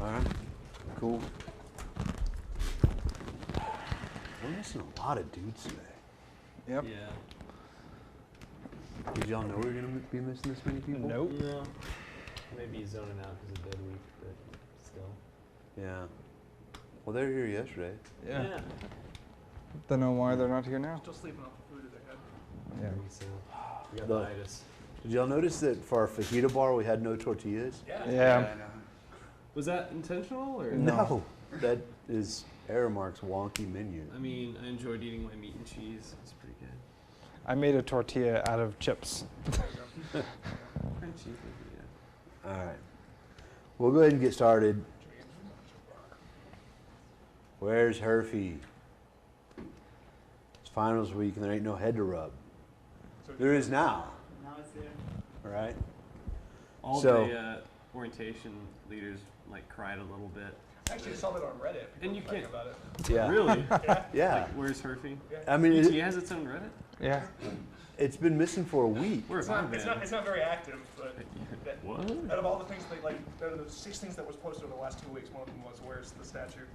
All right, cool. We're missing a lot of dudes today. Yep. Yeah. Did y'all know we were going to be missing this many people? Nope. No. Maybe zoning out because of dead week, but still. Yeah. Well, they were here yesterday. Yeah. Don't know why they're not here now. Still sleeping off the food that they had. Yeah. Maybe so. We got The- the itis. Did y'all notice that for our fajita bar we had no tortillas? Yeah. Was that intentional or? No. That is Aramark's wonky menu. I mean, I enjoyed eating my meat and cheese. It's pretty good. I made a tortilla out of chips. Crunchy, yeah. All right. We'll go ahead and get started. Where's Herfy? It's finals week and there ain't no head to rub. There is now. Now it's there. All right. All So- the orientation leaders like cried a little bit. I actually saw that on Reddit. And you People can't- talking about it. Yeah. Really? Yeah. Like, where's Herfy? I mean, UT has its own Reddit? Yeah. it's been missing for a week. Where It's have I not, been? it's not very active, but that, What? out of all the things that, like, out of the 6 things that was posted over the last 2 weeks, one of them was, where's the statue?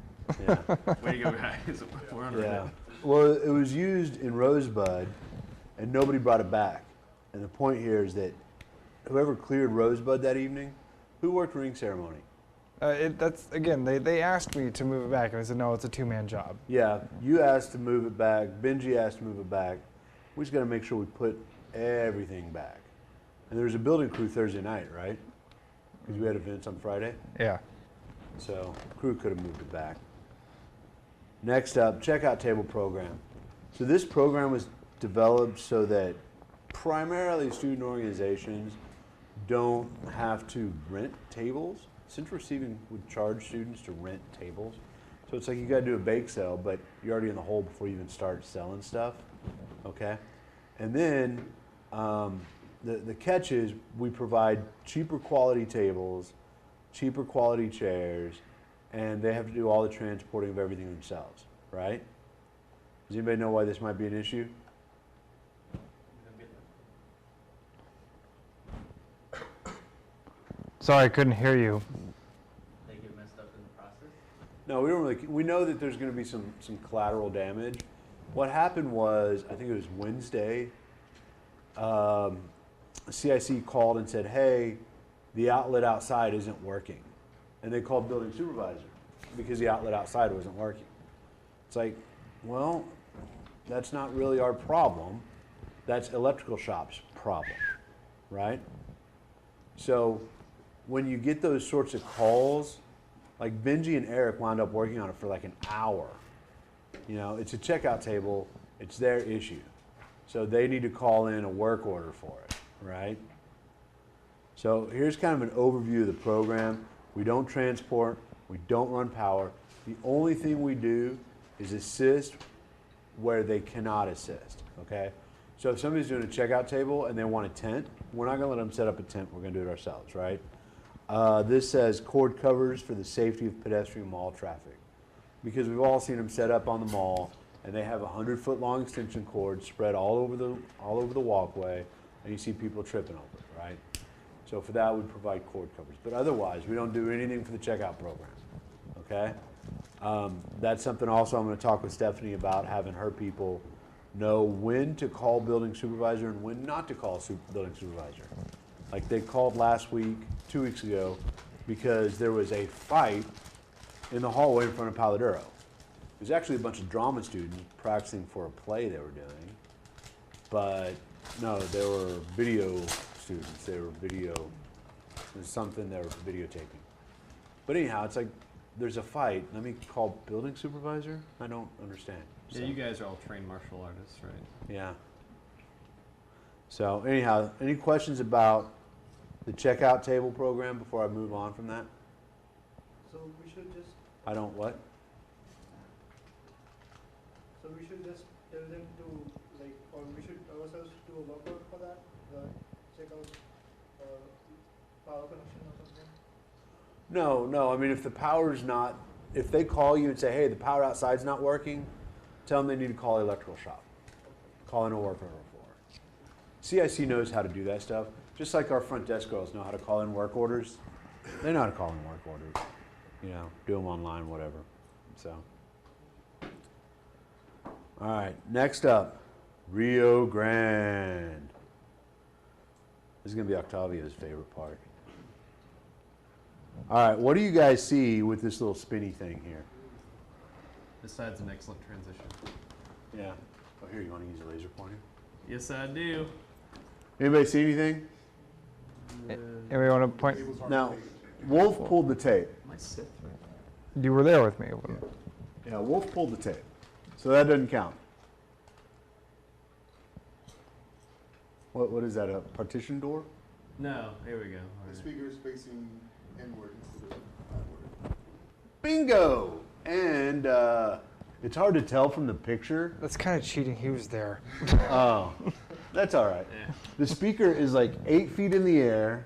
Yeah. Way to go, guys. We're on Yeah. Reddit. Well, it was used in Rosebud, and nobody brought it back. And the point here is that whoever cleared Rosebud that evening, who worked ring ceremony? That's again. They asked me to move it back, and I said no. It's a 2-man job. Yeah, you asked to move it back. Benji asked to move it back. We just got to make sure we put everything back. And there was a building crew Thursday night, right? Because we had events on Friday. Yeah. So crew could have moved it back. Next up, checkout table program. So this program was developed so that primarily student organizations don't have to rent tables. Central Receiving would charge students to rent tables. So it's like you got to do a bake sale, but you're already in the hole before you even start selling stuff. Okay? And then the catch is we provide cheaper quality tables, cheaper quality chairs, and they have to do all the transporting of everything themselves, right? Does anybody know why this might be an issue? Sorry, I couldn't hear you. They get messed up in the process. No, we don't really. We know that there's going to be some collateral damage. What happened was, I think it was Wednesday. CIC called and said, "Hey, the outlet outside isn't working," and they called building supervisor because the outlet outside wasn't working. It's like, well, that's not really our problem. That's electrical shop's problem, right? So when you get those sorts of calls, like Benji and Eric wound up working on it for like an hour. You know, it's a checkout table, it's their issue. So they need to call in a work order for it, right? So here's kind of an overview of the program. We don't transport, we don't run power. The only thing we do is assist where they cannot assist, okay? So if somebody's doing a checkout table and they want a tent, we're not gonna let them set up a tent, we're gonna do it ourselves, right? This says cord covers for the safety of pedestrian mall traffic. Because we've all seen them set up on the mall and they have 100-foot long extension cords spread all over the walkway and you see people tripping over it, right? So for that, we provide cord covers. But otherwise, we don't do anything for the checkout program, okay? That's something also I'm gonna talk with Stephanie about, having her people know when to call building supervisor and when not to call building supervisor. Like they called last week, 2 weeks ago, because there was a fight in the hallway in front of Paladuro. It was actually a bunch of drama students practicing for a play they were doing, but no, they were video students. They were there's something they were videotaping. But anyhow, it's like, there's a fight. Let me call building supervisor? I don't understand. Yeah, you guys are all trained martial artists, right? Yeah. So anyhow, any questions about the checkout table program before I move on from that? So we should just, I don't what? so we should just tell them to, like, or we should ourselves do a workout for that, check out, power connection or something? No. I mean, if the power's not, if they call you and say, hey, the power outside's not working, tell them they need to call the electrical shop. Call in a work order for it. CIC knows how to do that stuff. Just like our front desk girls know how to call in work orders. They know how to call in work orders. you know, do them online, whatever. So, all right, next up, Rio Grande. This is gonna be Octavio's favorite part. All right, what do you guys see with this little spinny thing here? This side's an excellent transition. Yeah. Oh, here, you want to use a laser pointer? Yes, I do. Anybody see anything? Anybody want to point? Now, Wolf pulled the tape. My Sith. You were there with me. Yeah, Wolf pulled the tape. So that doesn't count. What is that, a partition door? No, here we go. The speaker is facing inward instead of outward. Bingo! And it's hard to tell from the picture. That's kind of cheating. He was there. Oh, that's all right. Yeah. The speaker is like 8 feet in the air,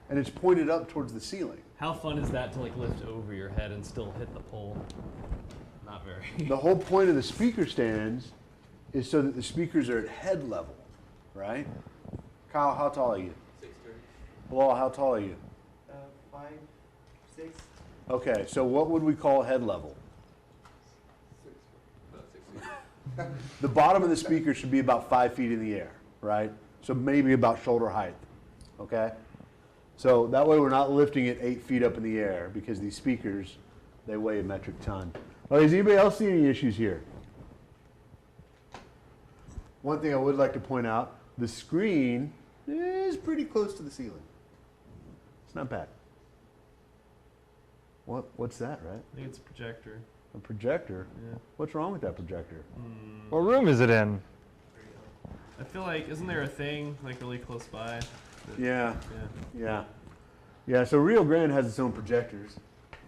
and it's pointed up towards the ceiling. How fun is that to like lift over your head and still hit the pole? Not very. The whole point of the speaker stands is so that the speakers are at head level, right? Kyle, how tall are you? 6'3". Bilal, how tall are you? 5, 6. Okay, so what would we call head level? About 6 feet. The bottom of the speaker should be about 5 feet in the air, right? So maybe about shoulder height, okay? So that way we're not lifting it 8 feet up in the air because these speakers, they weigh a metric ton. All right, does anybody else see any issues here? One thing I would like to point out, the screen is pretty close to the ceiling. It's not bad. What's that, right? I think it's a projector. A projector? Yeah. What's wrong with that projector? What room is it in? I feel like, isn't there a thing like really close by? that- Yeah. Yeah. Yeah, so Rio Grande has its own projectors.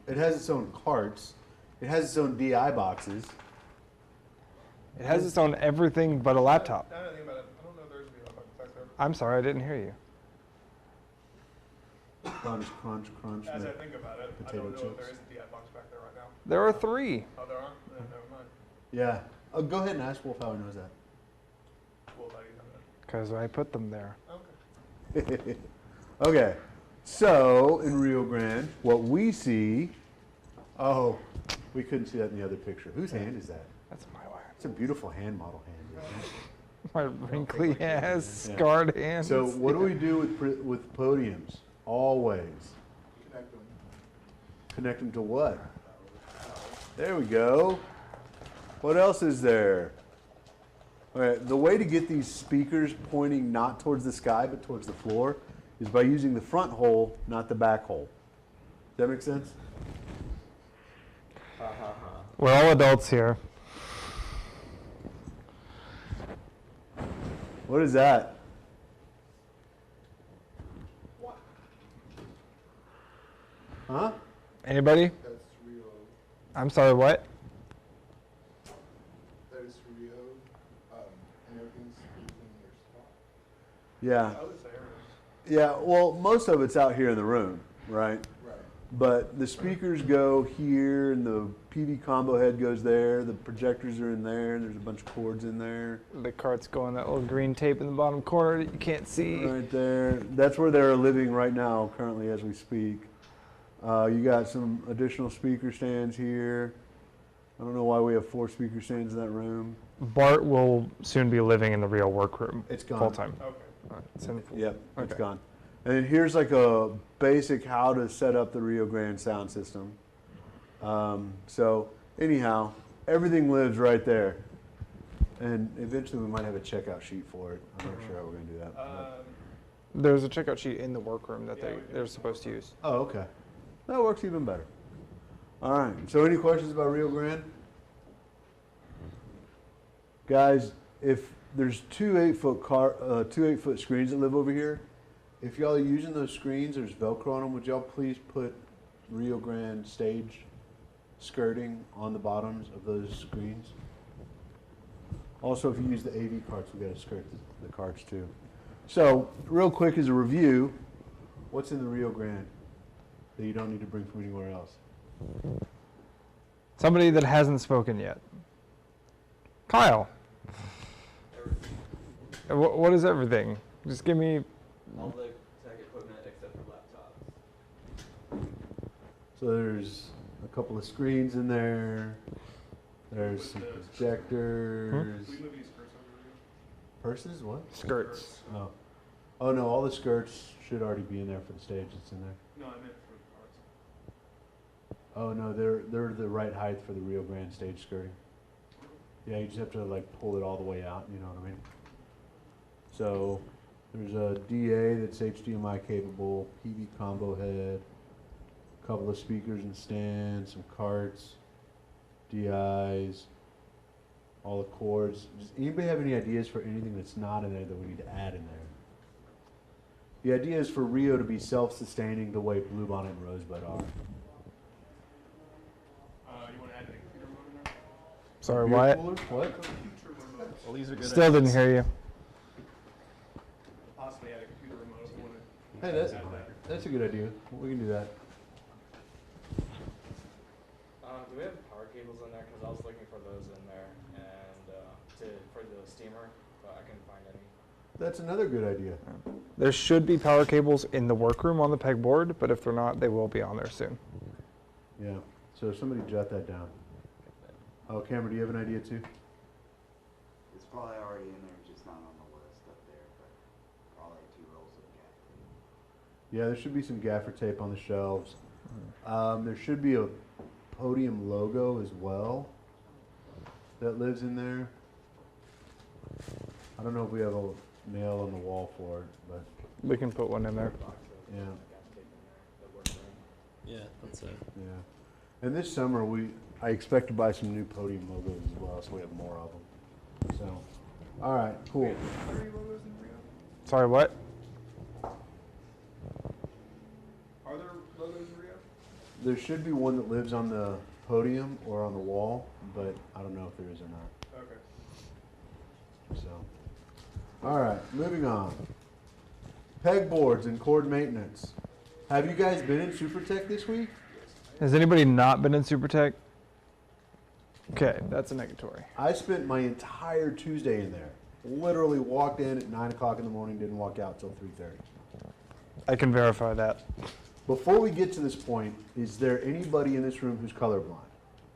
It has its own carts. It has its own DI boxes. It has its own everything but a laptop. Now that I think about it, I don't know if there's a laptop back there. I'm sorry, I didn't hear you. Crunch, crunch, crunch. As I think about it, I Potato don't know if chips. there is a DI box back there right now. There are 3. Oh, there are? Never mind. Yeah. Oh, go ahead and ask Wolf how he knows that. Well, how do you know Because I put them there. that? Okay. Okay, so in Rio Grande, what we see, oh, we couldn't see that in the other picture. Whose hand is that? That's my wife. It's a beautiful hand model hand. Isn't it? My wrinkly ass, Yeah. scarred hands. So what do we do with podiums? Always Connect them. connect them to what? There we go. What else is there? All right, the way to get these speakers pointing not towards the sky but towards the floor is by using the front hole, not the back hole. Does that make sense? Ha ha ha. We're all adults here. What is that? Huh? Anybody? That's Rio. I'm sorry, what? That is Rio. And everything's in their spot. Yeah. I would say everything. Yeah, well, most of it's out here in the room, right? Right. But the speakers go here, and the PV combo head goes there. The projectors are in there. There's a bunch of cords in there. The carts go on that little green tape in the bottom corner that you can't see. Right there. That's where they're living right now, currently as we speak. You got some additional speaker stands here. I don't know why we have 4 speaker stands in that room. Bart will soon be living in the real workroom. It's gone. Full time. Okay. It's in Yep, it's Okay. gone. And then here's like a basic how to set up the Rio Grande sound system. So anyhow, everything lives right there. And eventually we might have a checkout sheet for it. I'm not sure how we're gonna do that. but- There's a checkout sheet in the workroom that Yeah, we do. they're supposed to use. Oh, okay. That works even better. All right, so any questions about Rio Grande? Guys, if there's two 8-foot screens that live over here, if y'all are using those screens, there's Velcro on them, would y'all please put Rio Grande stage skirting on the bottoms of those screens? Also, if you use the AV carts, we gotta skirt the carts too. So, real quick as a review, what's in the Rio Grande that you don't need to bring from anywhere else? Somebody that hasn't spoken yet. Kyle. What is everything? Just give me. All the tech equipment except for laptops. So there's a couple of screens in there. There's some Do projectors. we move any skirts over here? Purses? What? Skirts. Oh. Oh no, all the skirts should already be in there for the stage that's in there. No, I meant for cars. Oh no, they're the right height for the Rio Grande stage skirting. Yeah, you just have to like pull it all the way out, you know what I mean? So there's a DA that's HDMI capable, PV combo head, a couple of speakers and stands, some carts, DIs, all the cords. Does anybody have any ideas for anything that's not in there that we need to add in there? The idea is for Rio to be self-sustaining the way Bluebonnet and Rosebud are. You want to add a computer remote in there? Sorry, Beer Wyatt. cooler? What? Computer remote. Well, these are good. Still didn't hear you. Possibly add a computer remote if you want to. Hey, that's a good idea. We can do that. Do we have power cables in there? Because I was looking for those in there, and for the steamer, but I couldn't find any. That's another good idea. There should be power cables in the workroom on the pegboard, but if they're not, they will be on there soon. Yeah. So somebody jot that down. Oh, Cameron, do you have an idea too? It's probably already in there, just not on the list up there, but probably 2 rolls of gap. Yeah, there should be some gaffer tape on the shelves. There should be a podium logo as well that lives in there. I don't know if we have a nail on the wall for it, but We can put one in there. yeah, Yeah, that's it. yeah. And this summer I expect to buy some new podium logos as well, so we have more of them. So, all right, cool. Battery logos in Rio? Sorry, what? Are there logos in Rio? There should be one that lives on the podium or on the wall, but I don't know if there is or not. Okay. So, all right, moving on. Pegboards and cord maintenance. Have you guys been in SuperTech this week? Has anybody not been in SuperTech? Okay, that's a negatory. I spent my entire Tuesday in there. Literally walked in at 9 o'clock in the morning, didn't walk out till 3:30. I can verify that. Before we get to this point, is there anybody in this room who's colorblind?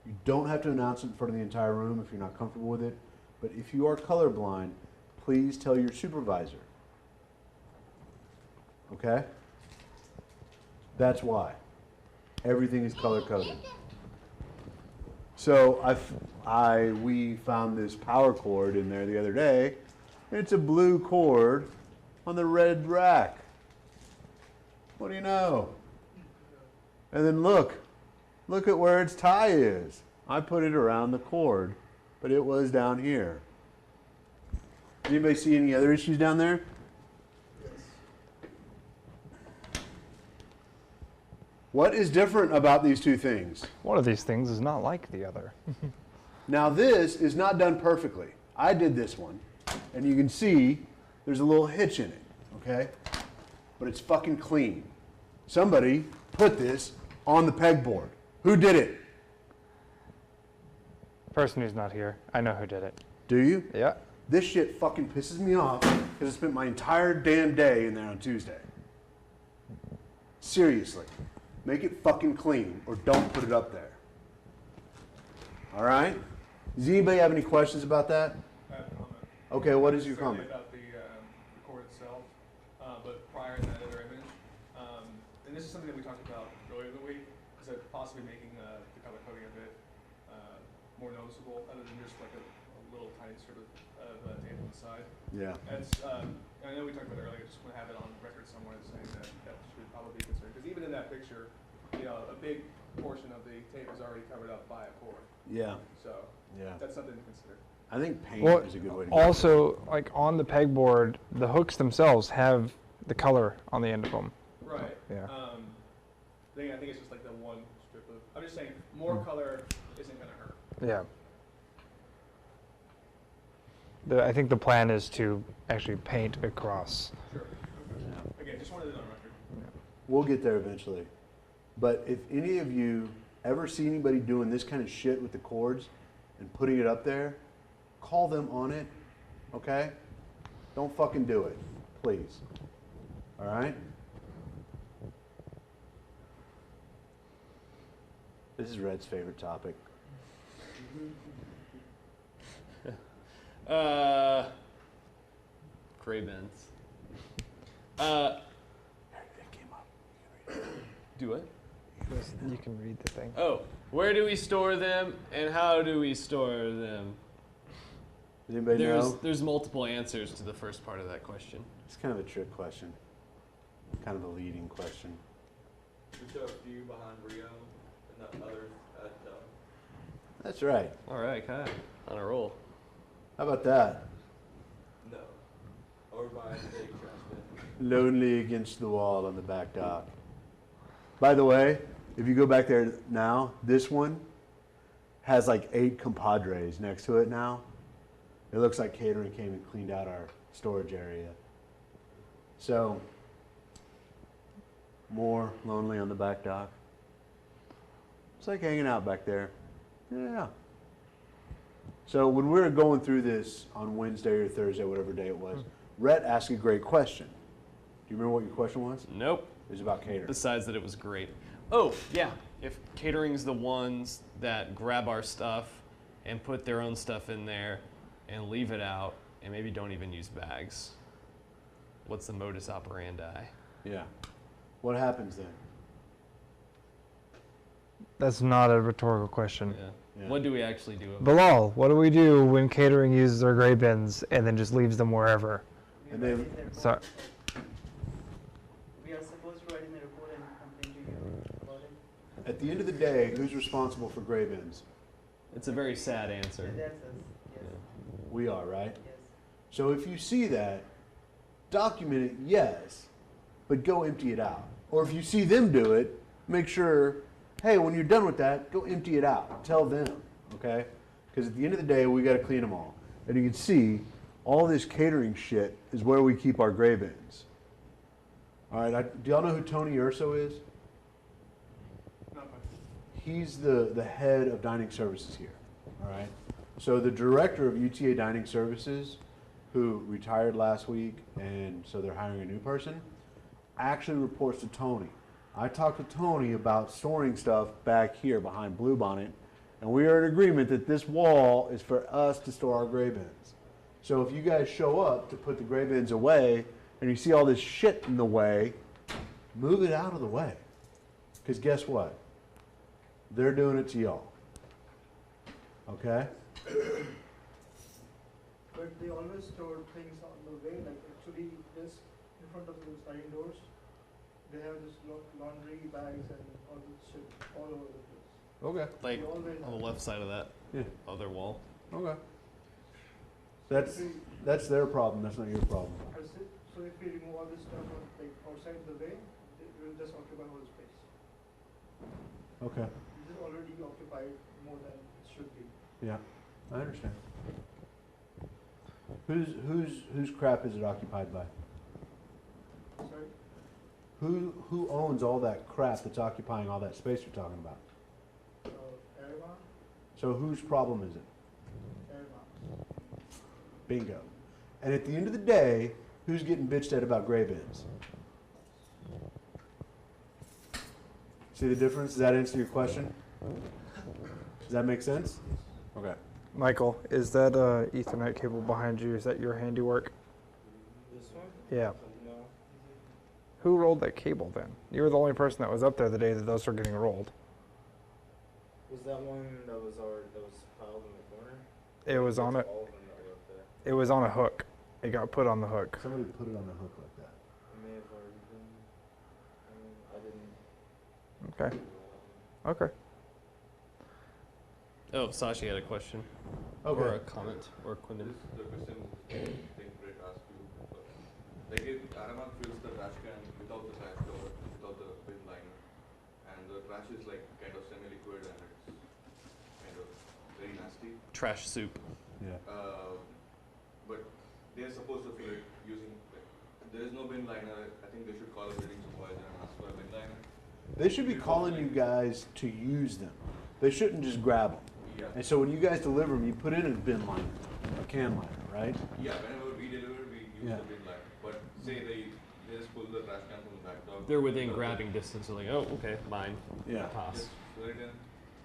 You don't have to announce it in front of the entire room if you're not comfortable with it, but if you are colorblind, please tell your supervisor. Okay? That's why. Everything is color coded. So we found this power cord in there the other day. It's a blue cord on the red rack. What do you know? And then look at where its tie is. I put it around the cord, but it was down here. Anybody see any other issues down there? What is different about these two things? One of these things is not like the other. Now this is not done perfectly. I did this one, and you can see there's a little hitch in it, okay? But it's fucking clean. Somebody put this on the pegboard. Who did it? Person who's not here. I know who did it. Do you? Yeah. This shit fucking pisses me off because I spent my entire damn day in there on Tuesday. Seriously. Make it fucking clean or don't put it up there. All right? Does anybody have any questions about that? I have a comment. Okay, what is your Certainly comment? about the cord itself, but prior to that other image. And this is something that we talked about earlier in the week, is that possibly making the color coding a bit more noticeable, other than just like a little tiny sort of tape on the side. Yeah. That's, I know we talked about it earlier, just want to have it on record somewhere saying that that should probably be considered. Because even in that picture, you know, a big portion of the tape is already covered up by a cord. Yeah. So Yeah. that's something to consider. I think paint Well, is a good way to go. also, like on the pegboard, the hooks themselves have the color on the end of them. Right. Yeah. I think it's just like the one strip of, I'm just saying, more color isn't going to hurt. Yeah. I think the plan is to actually paint across. Sure. Okay. Again, just wanted it on record. We'll get there eventually. But if any of you ever see anybody doing this kind of shit with the cords and putting it up there, call them on it, okay? Don't fucking do it, please. All right? This is Red's favorite topic. Gray bins. It came up. Do it. You can read the thing. Oh, where do we store them and how do we store them? Does anybody know? There's multiple answers to the first part of that question. It's kind of a trick question. Kind of a leading question. We show a few behind Rio and the others at That's right. All right, Kyle, on a roll. How about that? no. Or by the big trash bin. Lonely against the wall on the back dock. By the way, if you go back there now, this one has like 8 compadres next to it now. It looks like catering came and cleaned out our storage area. So, more lonely on the back dock. It's like hanging out back there. Yeah. So when we were going through this on Wednesday or Thursday, whatever day it was, Rhett asked a great question. Do you remember what your question was? Nope. It was about catering. Besides that it was great. Oh, yeah. If catering's the ones that grab our stuff and put their own stuff in there and leave it out and maybe don't even use bags, what's the modus operandi? Yeah. What happens then? That's not a rhetorical question. Yeah. Yeah. What do we actually do? Bilal, what do we do when catering uses their gray bins and then just leaves them wherever? And then, So, We are supposed to write in a report and complain to you about it. at the end of the day, who's responsible for gray bins? It's a very sad answer. That's us, yes, We are, right? yes. So if you see that, document it, yes, but go empty it out. Or if you see them do it, make sure, hey, when you're done with that, go empty it out. Tell them, okay? Because at the end of the day, we got to clean them all. And you can see, all this catering shit is where we keep our gray bins. All right, do y'all know who Tony Urso is? Not much. He's the head of dining services here, all right? So the director of UTA Dining Services, who retired last week, and so they're hiring a new person, actually reports to Tony. I talked to Tony about storing stuff back here behind Bluebonnet, and we are in agreement that this wall is for us to store our gray bins. So if you guys show up to put the gray bins away, and you see all this shit in the way, move it out of the way. Because guess what? They're doing it to y'all. Okay? But they always store things on the way, like actually this, in front of the sliding doors, they have this laundry bags and all this shit all over the place. Okay. Like They always on the left side of that Yeah. other wall. Okay. That's their problem. That's not your problem. So if we remove all this stuff like outside the way, it will just occupy whole space. Okay. This is already occupied more than it should be. Yeah, I understand. Whose crap is it occupied by? Sorry? Who owns all that crap that's occupying all that space you're talking about? Airma? So whose problem is it? Airma. Bingo. And at the end of the day, who's getting bitched at about gray bins? See the difference? Does that answer your question? Does that make sense? Okay. Michael, is that Ethernet cable behind you? Is that your handiwork? This one? Yeah. No. Who rolled that cable then? You were the only person that was up there the day that those were getting rolled. Was that one that was piled in the corner? It was on it. All of them that were up there. It was on a hook. It got put on the hook. Somebody put it on the hook like that. It may have already been. I didn't. Okay. Okay. Oh, Sashi had a question. Okay. Or a comment. Or Quindon. The question I think Brett asked you. Like if Aramark fills the trash can without the trash cover, without the bin liner, and the trash is like kind of semi-liquid and it's kind of very nasty. Trash soup. Yeah. But they're supposed to fill it using, like, there is no bin liner. I think they should call a building supervisor and ask for a bin liner. They should be calling you guys to use them. They shouldn't just grab them. Yeah. And so when you guys deliver them, you put in a bin liner, a can liner, right? Yeah, whenever we deliver, we use Yeah. the bin liner. But say they just pull the trash can from the back door. They're within grabbing distance. They're like, oh, okay, mine. Yeah. Toss. Just fill it in.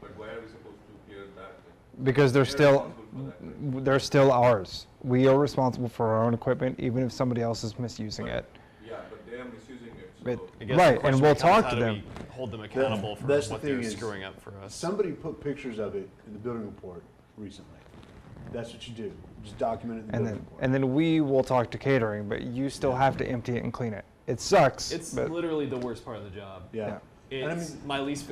But why are we supposed to clear that then? Because they're still, responsible for that, right? they're still ours. We are responsible for our own equipment, even if somebody else is misusing it. Yeah, but they are misusing it, But- so. I guess Right, the and question we'll becomes, talk how to do them. we hold them accountable for That's the what they're thing is, screwing up for us. Somebody put pictures of it in the building report recently. That's what you do. Just document it in the And building then, report. and then we will talk to catering, but you still have to empty it and clean it. It sucks, It's but literally the worst part of the job. Yeah. yeah. And I It's mean- my least.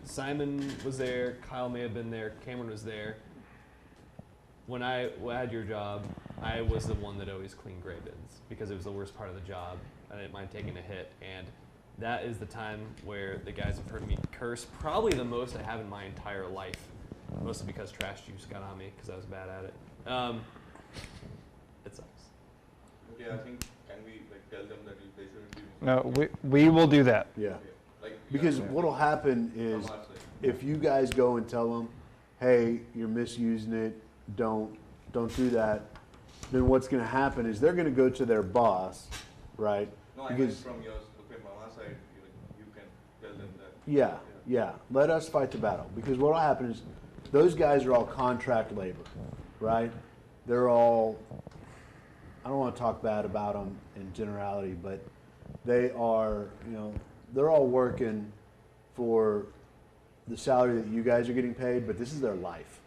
Simon was there. Kyle may have been there. Cameron was there. When I had your job, I was the one that always cleaned gray bins because it was the worst part of the job. I didn't mind taking a hit, and that is the time where the guys have heard me curse probably the most I have in my entire life. Mostly because trash juice got on me because I was bad at it. It sucks. Okay, I think, can we like tell them that they shouldn't be. No, we will do that. Yeah. Like, Because yeah, what'll happen from is, our side. if you guys go and tell them, hey, you're misusing it, don't do that, then what's gonna happen is they're gonna go to their boss, right? No, I mean Because, from yours, okay, from our side, you can tell them that. yeah, let us fight the battle. Because what'll happen is, those guys are all contract labor, right? They're all, I don't wanna talk bad about them in generality, but they are, they're all working for the salary that you guys are getting paid, but this is their life,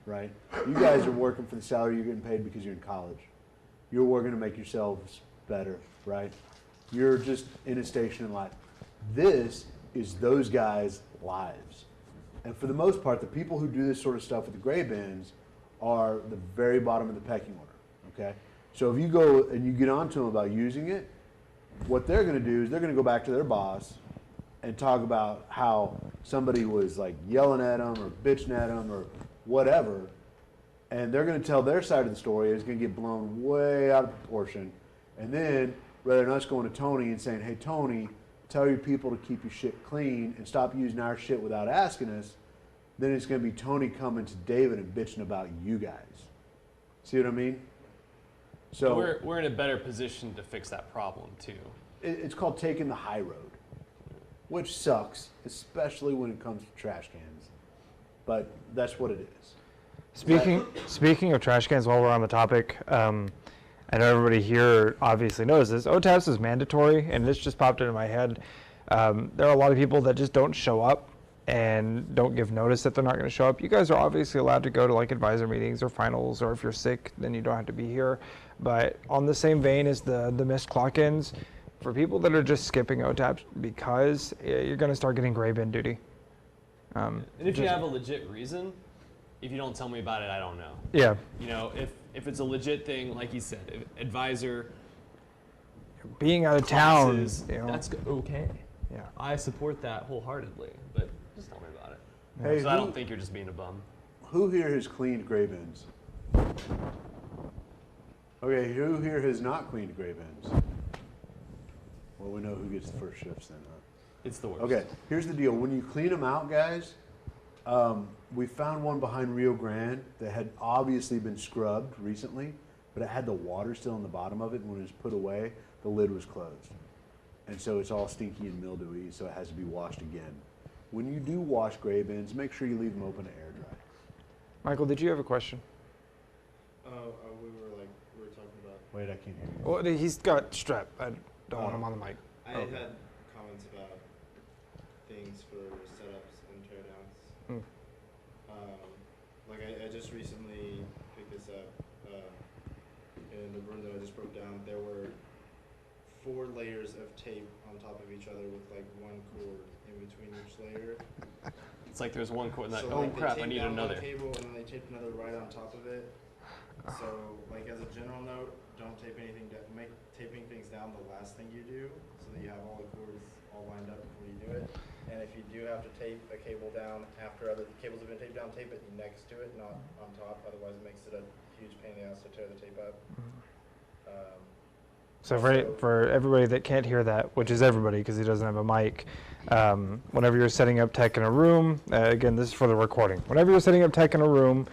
right? You guys are working for the salary you're getting paid because you're in college. You're working to make yourselves better, right? You're just in a station in life. This is those guys' lives. And for the most part, the people who do this sort of stuff with the gray bins are the very bottom of the pecking order, okay? So if you go and you get on to them about using it, what they're gonna do is they're gonna go back to their boss and talk about how somebody was like yelling at them or bitching at them or whatever, and they're gonna tell their side of the story, and it's gonna get blown way out of proportion. And then, rather than us going to Tony and saying, hey, Tony, tell your people to keep your shit clean and stop using our shit without asking us, then it's gonna be Tony coming to David and bitching about you guys. See what I mean? So We're in a better position to fix that problem too. it's called taking the high road, which sucks, especially when it comes to trash cans. But that's what it is. Speaking of trash cans, while we're on the topic, I know everybody here obviously knows this. OTAPS is mandatory, and this just popped into my head. There are a lot of people that just don't show up and don't give notice that they're not going to show up. You guys are obviously allowed to go to like advisor meetings or finals, or if you're sick, then you don't have to be here. But on the same vein as the missed clock-ins, for people that are just skipping OTAPs because you're going to start getting gray bin duty. And if you have a legit reason, if you don't tell me about it, I don't know. Yeah. If it's a legit thing, like you said, advisor, Being out of town, classes, you know. that's okay. Yeah. I support that wholeheartedly, but just tell me about it. Hey, So I who- don't think you're just being a bum. Who here has cleaned gray bins? Okay, who here has not cleaned gray bins? Well, we know who gets the first shifts then, huh? It's the worst. Okay, here's the deal. When you clean them out, guys, we found one behind Rio Grande that had obviously been scrubbed recently, but it had the water still in the bottom of it, and when it was put away, the lid was closed. And so it's all stinky and mildewy, so it has to be washed again. When you do wash gray bins, make sure you leave them open to air dry. Michael, did you have a question? We were talking about. Wait, I can't hear you. Well, he's got strep. I don't want him on the mic. I Okay. had comments about things for setups and teardowns. I just recently picked this up in the room that I just broke down. There were 4 layers of tape on top of each other with like one cord in between each layer. It's like there's one cord, and So, oh like, they crap, I taped need down another. One cable and then they taped another right on top of it. So, like as a general note, don't tape anything down. Make taping things down the last thing you do, so that you have all the cords all lined up before you do it. And if you do have to tape a cable down after other cables have been taped down, tape it next to it, not on top. Otherwise, it makes it a huge pain in the ass to tear the tape up. So for everybody that can't hear that, which is everybody because he doesn't have a mic, whenever you're setting up tech in a room, again, this is for the recording. Whenever you're setting up tech in a room,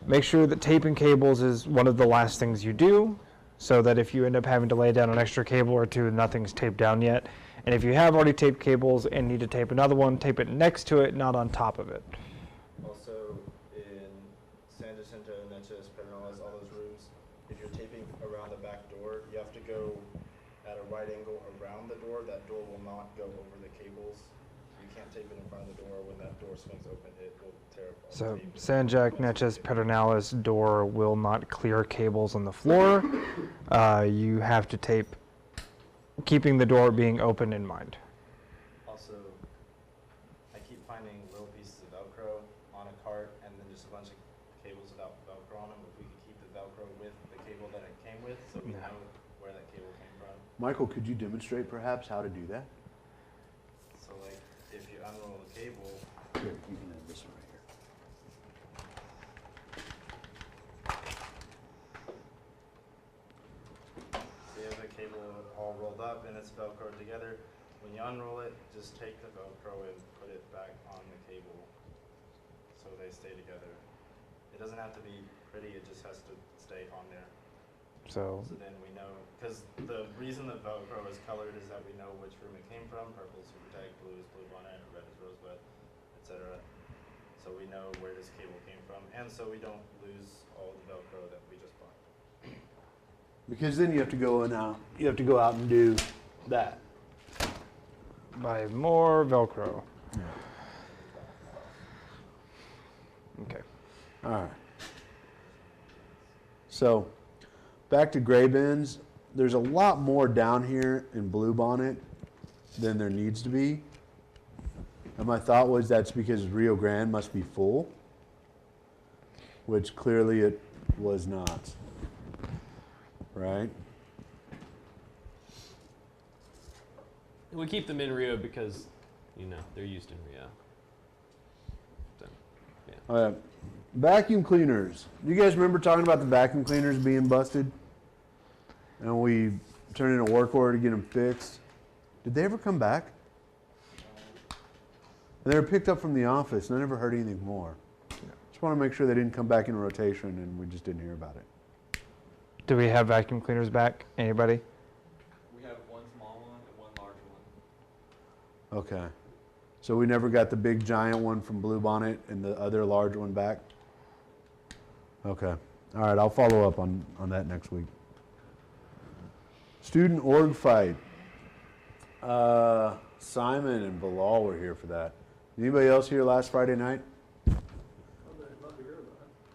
make sure that taping cables is one of the last things you do, so that if you end up having to lay down an extra cable or two, nothing's taped down yet. And if you have already taped cables and need to tape another one, tape it next to it, not on top of it. Also, in San Jacinto, Natchez, Pedernales, all those rooms, if you're taping around the back door, you have to go at a right angle around the door. That door will not go over the cables. You can't tape it in front of the door. When that door swings open, it will tear up all So the tape. San Jac, Natchez, Pedernales door will not clear cables on the floor. You have to tape, keeping the door being open in mind. Also, I keep finding little pieces of Velcro on a cart and then just a bunch of cables without Velcro on them. If we could keep the Velcro with the cable that it came with, so we know where that cable came from. Michael, could you demonstrate perhaps how to do that? So like, if you unroll the cable, Here, you can have this one right here. so you have the cable all rolled up and it's Velcroed together. When you unroll it, just take the Velcro and put it back on the cable so they stay together. It doesn't have to be pretty, it just has to stay on there. So So then we know, because the reason that Velcro is colored is that we know which room it came from. Purple is SuperTech, blue is Blue Bonnet, red is Rosebud, etc. So we know where this cable came from, and so we don't lose all the Velcro that we just bought. Because then you have to go out and do that. buy more Velcro. Okay. All right. So, back to gray bins. There's a lot more down here in Blue Bonnet than there needs to be. And my thought was that's because Rio Grande must be full, which clearly it was not. Right? We keep them in Rio because, you know, they're used in Rio. So, yeah. All right. Vacuum cleaners. Do you guys remember talking about the vacuum cleaners being busted? And we turned in a work order to get them fixed. Did they ever come back? And they were picked up from the office, and I never heard anything more. Just want to make sure they didn't come back in rotation, and we just didn't hear about it. Do we have vacuum cleaners back? Anybody? We have one small one and one large one. Okay. So we never got the big giant one from Blue Bonnet and the other large one back? Okay. All right, I'll follow up on that next week. Student org fight. Simon and Bilal were here for that. Anybody else here last Friday night?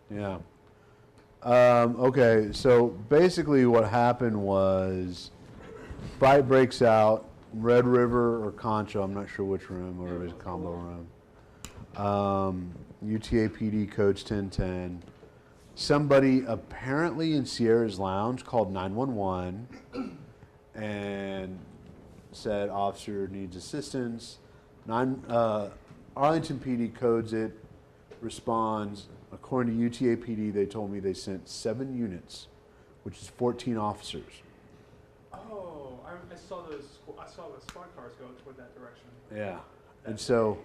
Yeah. Okay, so basically what happened was fight breaks out, Red River or Concho, I'm not sure which room, or it was a combo room. UTA PD coach 1010. Somebody apparently in Sierra's Lounge called 911 and said officer needs assistance. Arlington PD codes it, responds. According to UTA PD, they told me they sent 7 units, which is 14 officers. Oh, I saw those. I saw the squad cars go toward that direction. Yeah. And so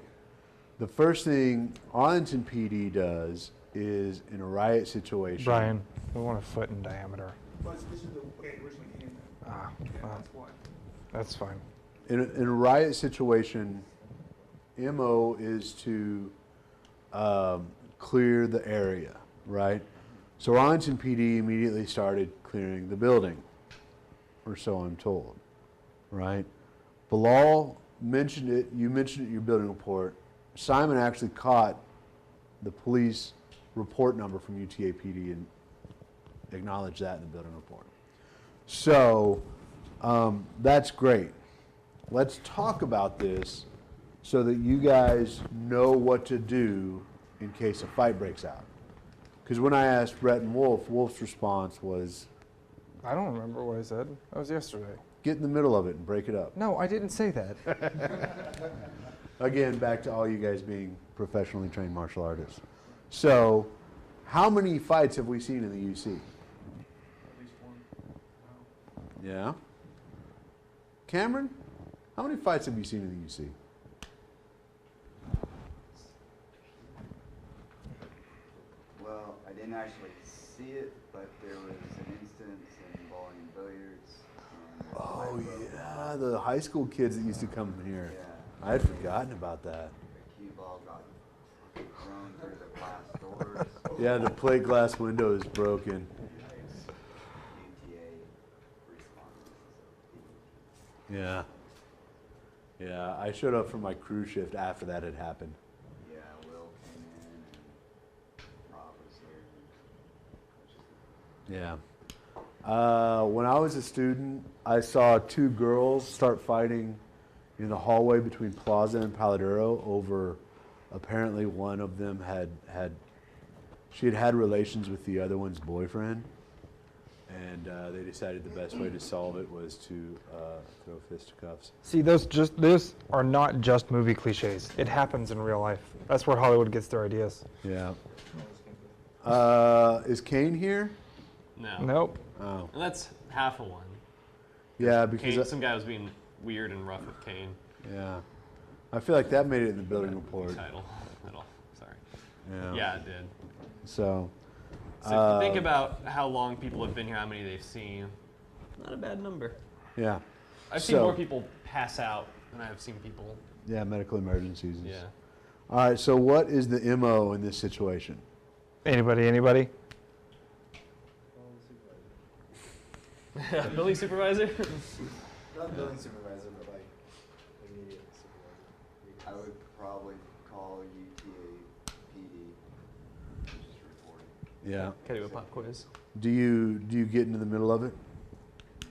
the first thing Arlington PD does is in a riot situation. Brian, we want a foot in diameter. But this is the way it originally came. Ah, Yeah, well, that's why. that's fine. In a riot situation, MO is to clear the area, right? So Arlington PD immediately started clearing the building, or so I'm told, right? Bilal mentioned it, you mentioned it in your building report. Simon actually caught the police report number from UTA PD and acknowledged that in the building report. So that's great. Let's talk about this so that you guys know what to do in case a fight breaks out. Because when I asked Brett and Wolf, Wolf's response was, I don't remember what I said. That was yesterday. get in the middle of it and break it up. No, I didn't say that. Again, back to all you guys being professionally trained martial artists. So, how many fights have we seen in the UC? At least one. Yeah. Cameron, how many fights have you seen in the UC? Well, I didn't actually see it, but there was an instance involving billiards, and Oh yeah, the high school kids that used to come here. Yeah. I had forgotten about that. The cue ball got thrown through the glass doors. Yeah, the plate glass window is broken. UTA responded. Yeah. Yeah, I showed up for my crew shift after that had happened. Yeah, Will came in and Rob was there. Yeah. When I was a student, I saw two girls start fighting in the hallway between Plaza and Paladuro over, apparently one of them she had had relations with the other one's boyfriend, and they decided the best way to solve it was to throw fisticuffs. See, those are not just movie cliches. It happens in real life. That's where Hollywood gets their ideas. Yeah. Is Kane here? No. Nope. Oh. And that's half of one. Yeah, because Kane, some guy was being weird and rough with Kane. yeah, I feel like that made it in the building report. Title. Sorry. Yeah. Yeah, it did. So. So if you think about how long people have been here, how many they've seen, not a bad number. Yeah. I've seen So- more people pass out than I've seen people. Yeah, medical emergencies. and Yeah. s- All right. So what is the MO in this situation? Anybody? Building supervisor? Not building supervisor, but like immediate supervisor. I would probably call UTA PD. Just report it. Yeah. Can I do a pop quiz? Do you get into the middle of it? Yeah.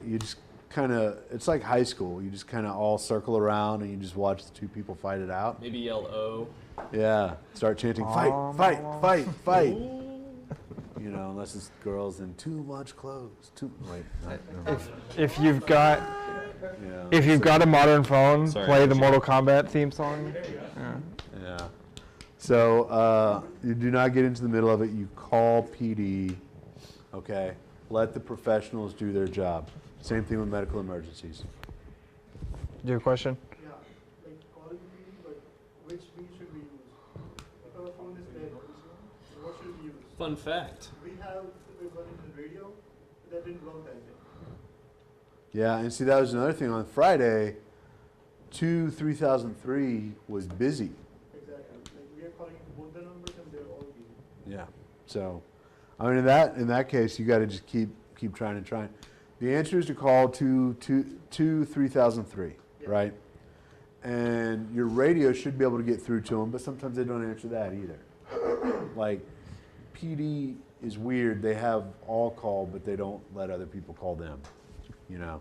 You just kind of, it's like high school. You just kind of all circle around and you just watch the two people fight it out. Maybe yell O. Yeah. Start chanting, fight, fight, fight, fight. You know, unless it's girls in too much clothes. Wait. No. If you've got Yeah. a modern phone, Sorry, play the Richie. Mortal Kombat theme song. Yeah. So you do not get into the middle of it. You call PD. Okay. Let the professionals do their job. Same thing with medical emergencies. Do you have a question? Yeah, like calling PD, but which beat should we use? If our phone is dead, what should we use? Fun fact. We have one in the radio, but that didn't work that day. Yeah, and see that was another thing on Friday. 3003 was busy. Exactly. Like we are calling both the numbers and they're all busy. Yeah. So, I mean, in that case, you got to just keep trying and trying. The answer is to call 3003, right? And your radio should be able to get through to them, but sometimes they don't answer that either. Like, PD is weird. They have all call, but they don't let other people call them. You know.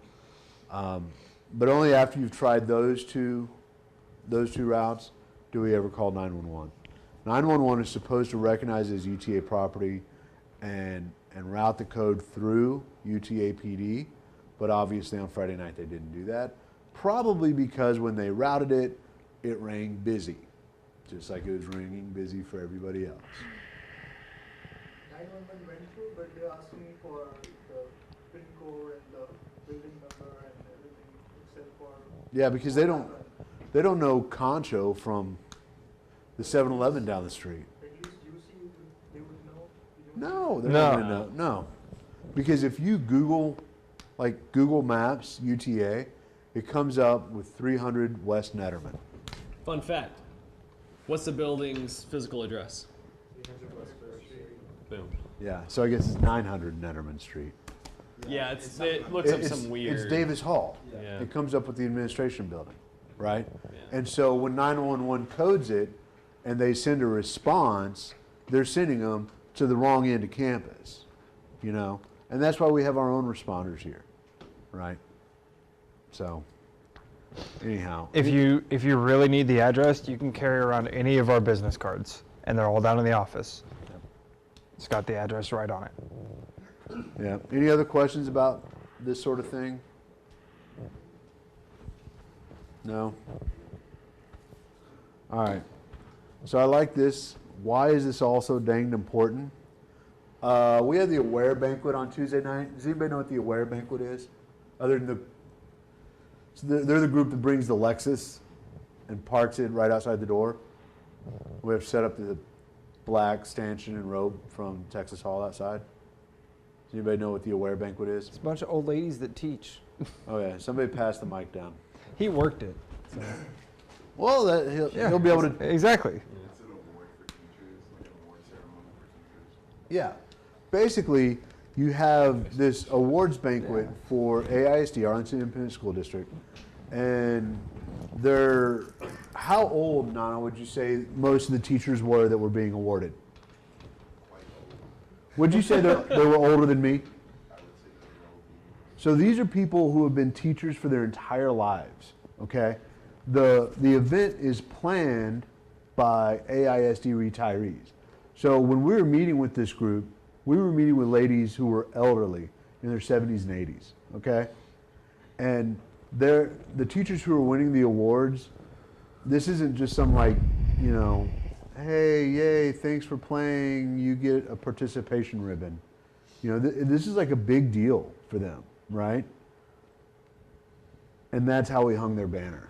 But only after you've tried those two routes do we ever call 911. 911 is supposed to recognize it as UTA property and route the code through UTA PD, but obviously on Friday night they didn't do that. Probably because when they routed it, it rang busy, just like it was ringing busy for everybody else. 911 went through, but they're asking for the PIN code and the building number and everything except for. Yeah, because they don't know Concho from the 7-Eleven down the street. At least UC, they would know. No, they're not gonna know. No, because if you Google, like Google Maps UTA, it comes up with 300 West Netterman. Fun fact. What's the building's physical address? Boom. Yeah, so I guess it's 900 Netterman Street. Yeah, it looks up It's- some weird. It's Davis Hall. Yeah. It comes up with the administration building, right? Yeah. And so when 911 codes it and they send a response, they're sending them to the wrong end of campus, you know? And that's why we have our own responders here, right? So, anyhow. If you really need the address, you can carry around any of our business cards, and they're all down in the office. It's got the address right on it. Yeah. Any other questions about this sort of thing? No? All right. So I like this. Why is this all so danged important? We had the Aware banquet on Tuesday night. Does anybody know what the Aware banquet is? Other than they're the group that brings the Lexus and parks it right outside the door. We have set up the black stanchion and robe from Texas Hall outside. Does anybody know what the Aware Banquet is? It's a bunch of old ladies that teach. Oh yeah, somebody pass the mic down. He worked it. So. Well, he'll be able to. Exactly. It's an award for teachers, like an award ceremony for teachers. Yeah. Basically, you have this awards banquet for AISD, Arlington Independent School District, and they're, how old, Nana, would you say most of the teachers were that were being awarded? Quite old. Would you say they were older than me? I would say that they're old. So these are people who have been teachers for their entire lives, okay? The event is planned by AISD retirees. So when we were meeting with this group, we were meeting with ladies who were elderly in their 70s and 80s, okay? And the teachers who are winning the awards, this isn't just some like, you know, hey, yay, thanks for playing, you get a participation ribbon. You know, this is like a big deal for them, right? And that's how we hung their banner.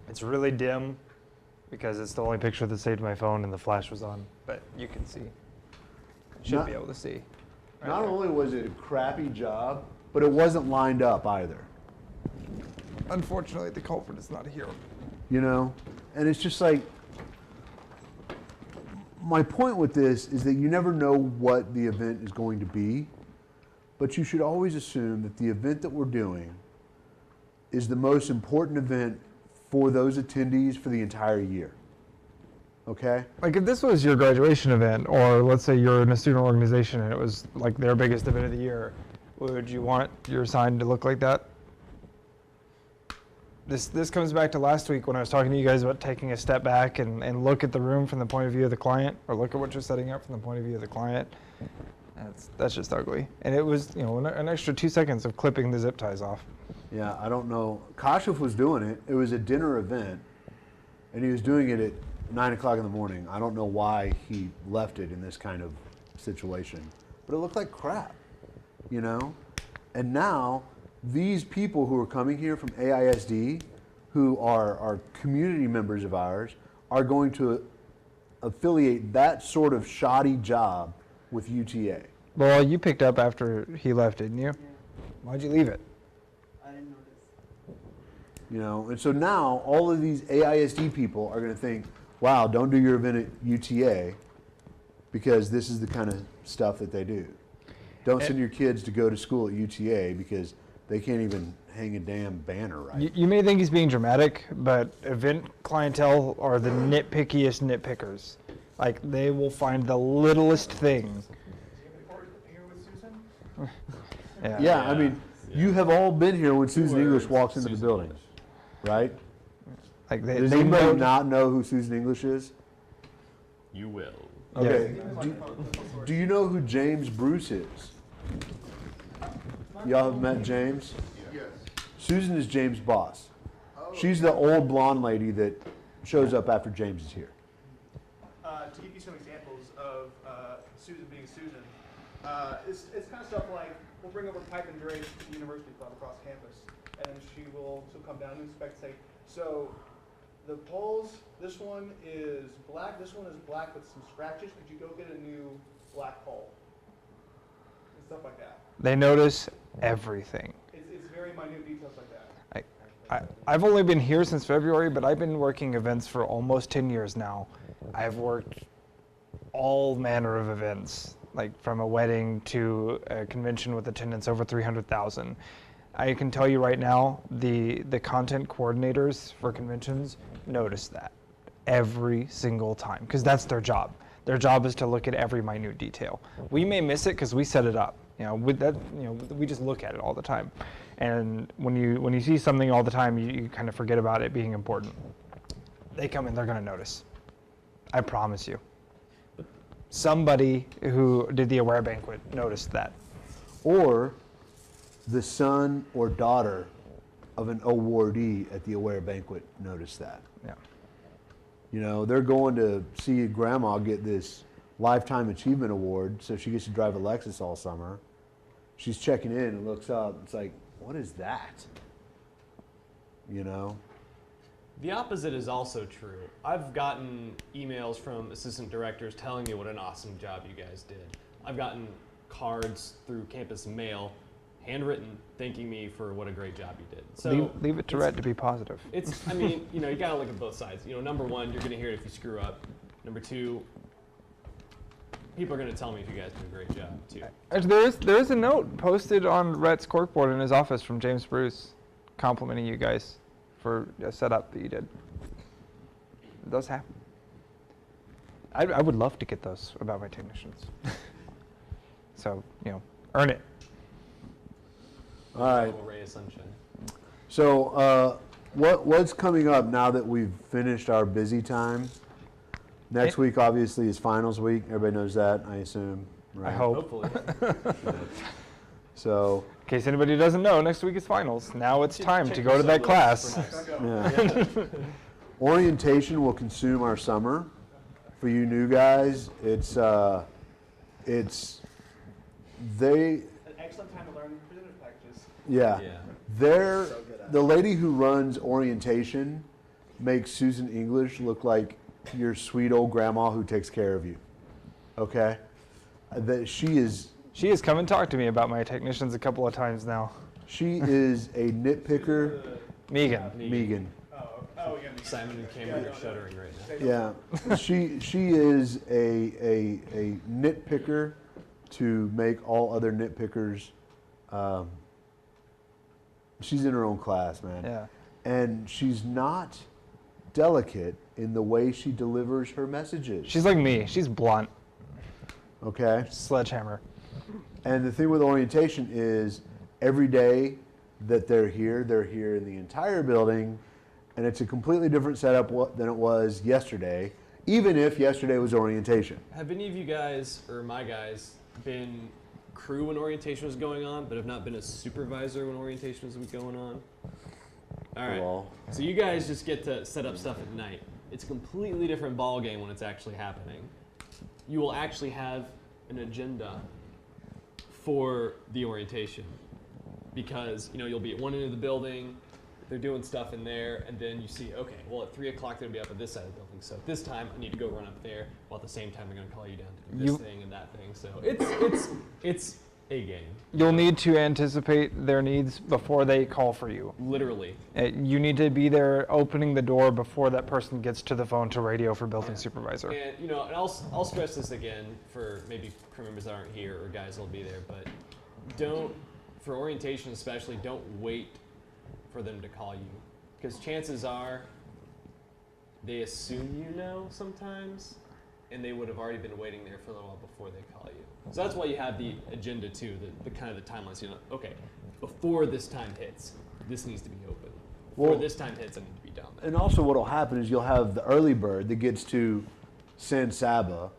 It's really dim because it's the only picture that saved my phone and the flash was on, but you can see. Should Not- be able to see. Right Not there. only was it a crappy job, but it wasn't lined up either, Unfortunately, the culprit is not here. you know? And it's just like, my point with this is that you never know what the event is going to be, but you should always assume that the event that we're doing is the most important event for those attendees for the entire year. Okay? Like if this was your graduation event, or let's say you're in a student organization and it was like their biggest event of the year, would you want your sign to look like that? This comes back to last week when I was talking to you guys about taking a step back and look at the room from the point of view of the client, or look at what you're setting up from the point of view of the client. That's just ugly. And it was, you know, an extra 2 seconds of clipping the zip ties off. Yeah, I don't know. Kashif was doing it. It was a dinner event, and he was doing it at 9 o'clock in the morning. I don't know why he left it in this kind of situation, but it looked like crap, you know? And now, these people who are coming here from AISD, who are community members of ours, are going to affiliate that sort of shoddy job with UTA. Well, you picked up after he left, didn't you? Why'd you leave it? I didn't notice. You know, and so now all of these AISD people are going to think, wow, don't do your event at UTA because this is the kind of stuff that they do. Don't send your kids to go to school at UTA because they can't even hang a damn banner right. You may think he's being dramatic, but event clientele are the nitpickiest nitpickers. Like, they will find the littlest thing. Yeah. Yeah, I mean, you have all been here when Susan English walks into the Susan building, English. right? Like Does they anybody know. not know who Susan English is? You will. Okay. Do you know who James Bruce is? Y'all have met James? Yes. Susan is James' boss. She's the old blonde lady that shows up after James is here. To give you some examples of Susan being Susan, it's kind of stuff like we'll bring over pipe and drape to the University Club across campus, and then she'll come down and inspect, say, so the poles, this one is black, this one is black with some scratches. Could you go get a new black pole? And stuff like that. They notice everything. It's very minute details like that. I've only been here since February, but I've been working events for almost 10 years now. I've worked all manner of events, like from a wedding to a convention with attendance over 300,000. I can tell you right now, the content coordinators for conventions notice that every single time, because that's their job. Their job is to look at every minute detail. We may miss it because we set it up. You know, with that, you know, we just look at it all the time. And when you see something all the time, you kind of forget about it being important. They come in, they're going to notice. I promise you. Somebody who did the Aware Banquet noticed that. Or the son or daughter of an awardee at the Aware Banquet noticed that. Yeah. You know, they're going to see grandma get this Lifetime Achievement Award, so she gets to drive a Lexus all summer. She's checking in and looks up. It's like, what is that? You know? The opposite is also true. I've gotten emails from assistant directors telling me what an awesome job you guys did. I've gotten cards through campus mail, handwritten, thanking me for what a great job you did. So leave it to Rhett to be positive. I mean, you gotta look at both sides. Number one, you're gonna hear it if you screw up. Number two, people are gonna tell me if you guys do a great job too. There is a note posted on Rhett's corkboard in his office from James Bruce, complimenting you guys for a setup that you did. It does happen. I would love to get those about my technicians. So, earn it. All right. Little ray of sunshine. So what's coming up now that we've finished our busy time? Next week, obviously, is finals week. Everybody knows that, I assume. Right? I hope. Hopefully. So, In case anybody doesn't know, next week is finals. Now it's time to go to that class. yeah. Orientation will consume our summer. For you new guys, An excellent time to learn presenters packages. yeah. Yeah. The lady who runs orientation makes Susan English look like your sweet old grandma who takes care of you. Okay? She is come and talked to me about my technicians a couple of times now. a nitpicker. Megan. Oh, yeah. Simon and Cameron are shuddering right now. Yeah, she is a nitpicker to make all other nitpickers. She's in her own class, man. Yeah. And she's not delicate in the way she delivers her messages. She's like me. She's blunt. Okay. Sledgehammer. And the thing with orientation is every day that they're here in the entire building, and it's a completely different setup than it was yesterday, even if yesterday was orientation. Have any of you guys, or my guys, been crew when orientation was going on, but have not been a supervisor when orientation was going on? All right. Well, So you guys just get to set up stuff at night. It's a completely different ball game when it's actually happening. You will actually have an agenda for the orientation because you'll be at one end of the building, they're doing stuff in there, and then you see, okay, well at 3 o'clock they'll be up at this side of the building, so at this time I need to go run up there, while at the same time they're going to call you down to do this thing and that thing. So it's a game. You'll need to anticipate their needs before they call for you. Literally. You need to be there opening the door before that person gets to the phone to radio for building supervisor. And and I'll stress this again for maybe crew members that aren't here or guys that'll be there, but for orientation especially, don't wait for them to call you, because chances are they assume sometimes, and they would have already been waiting there for a little while before they call you. So that's why you have the agenda too, the kind of the timelines. Okay, before this time hits, this needs to be open. Before Well, this time hits, I need to be down there. and also what'll happen is you'll have the early bird that gets to San Saba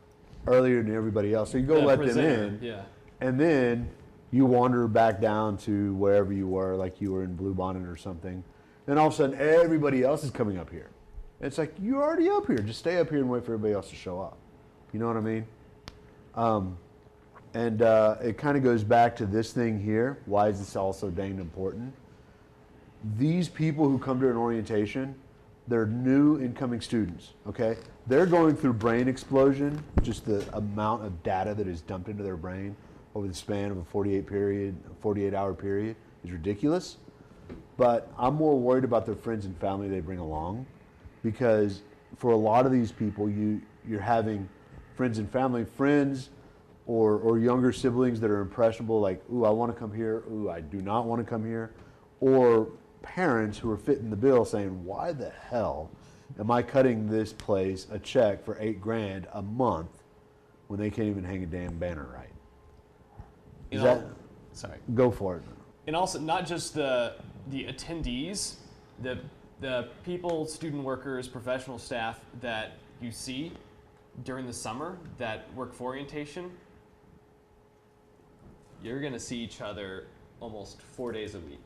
earlier than everybody else. So you go The let presenter, them in, Yeah. and then you wander back down to wherever you were, like you were in Bluebonnet or something. Then all of a sudden, everybody else is coming up here. And it's like, you're already up here. Just stay up here and wait for everybody else to show up. You know what I mean? It kind of goes back to this thing here. Why is this all so dang important? These people who come to an orientation, they're new incoming students, okay? They're going through brain explosion, just the amount of data that is dumped into their brain over the span of a 48-hour period is ridiculous. But I'm more worried about their friends and family they bring along, because for a lot of these people, you're having friends and family, friends or younger siblings that are impressionable, like, ooh, I want to come here, ooh, I do not want to come here, or parents who are fitting the bill saying, why the hell am I cutting this place a check for $8,000 a month when they can't even hang a damn banner right? Sorry. Go for it. And also not just the attendees, the people, student workers, professional staff that you see during the summer that work for orientation, you're going to see each other almost 4 days a week.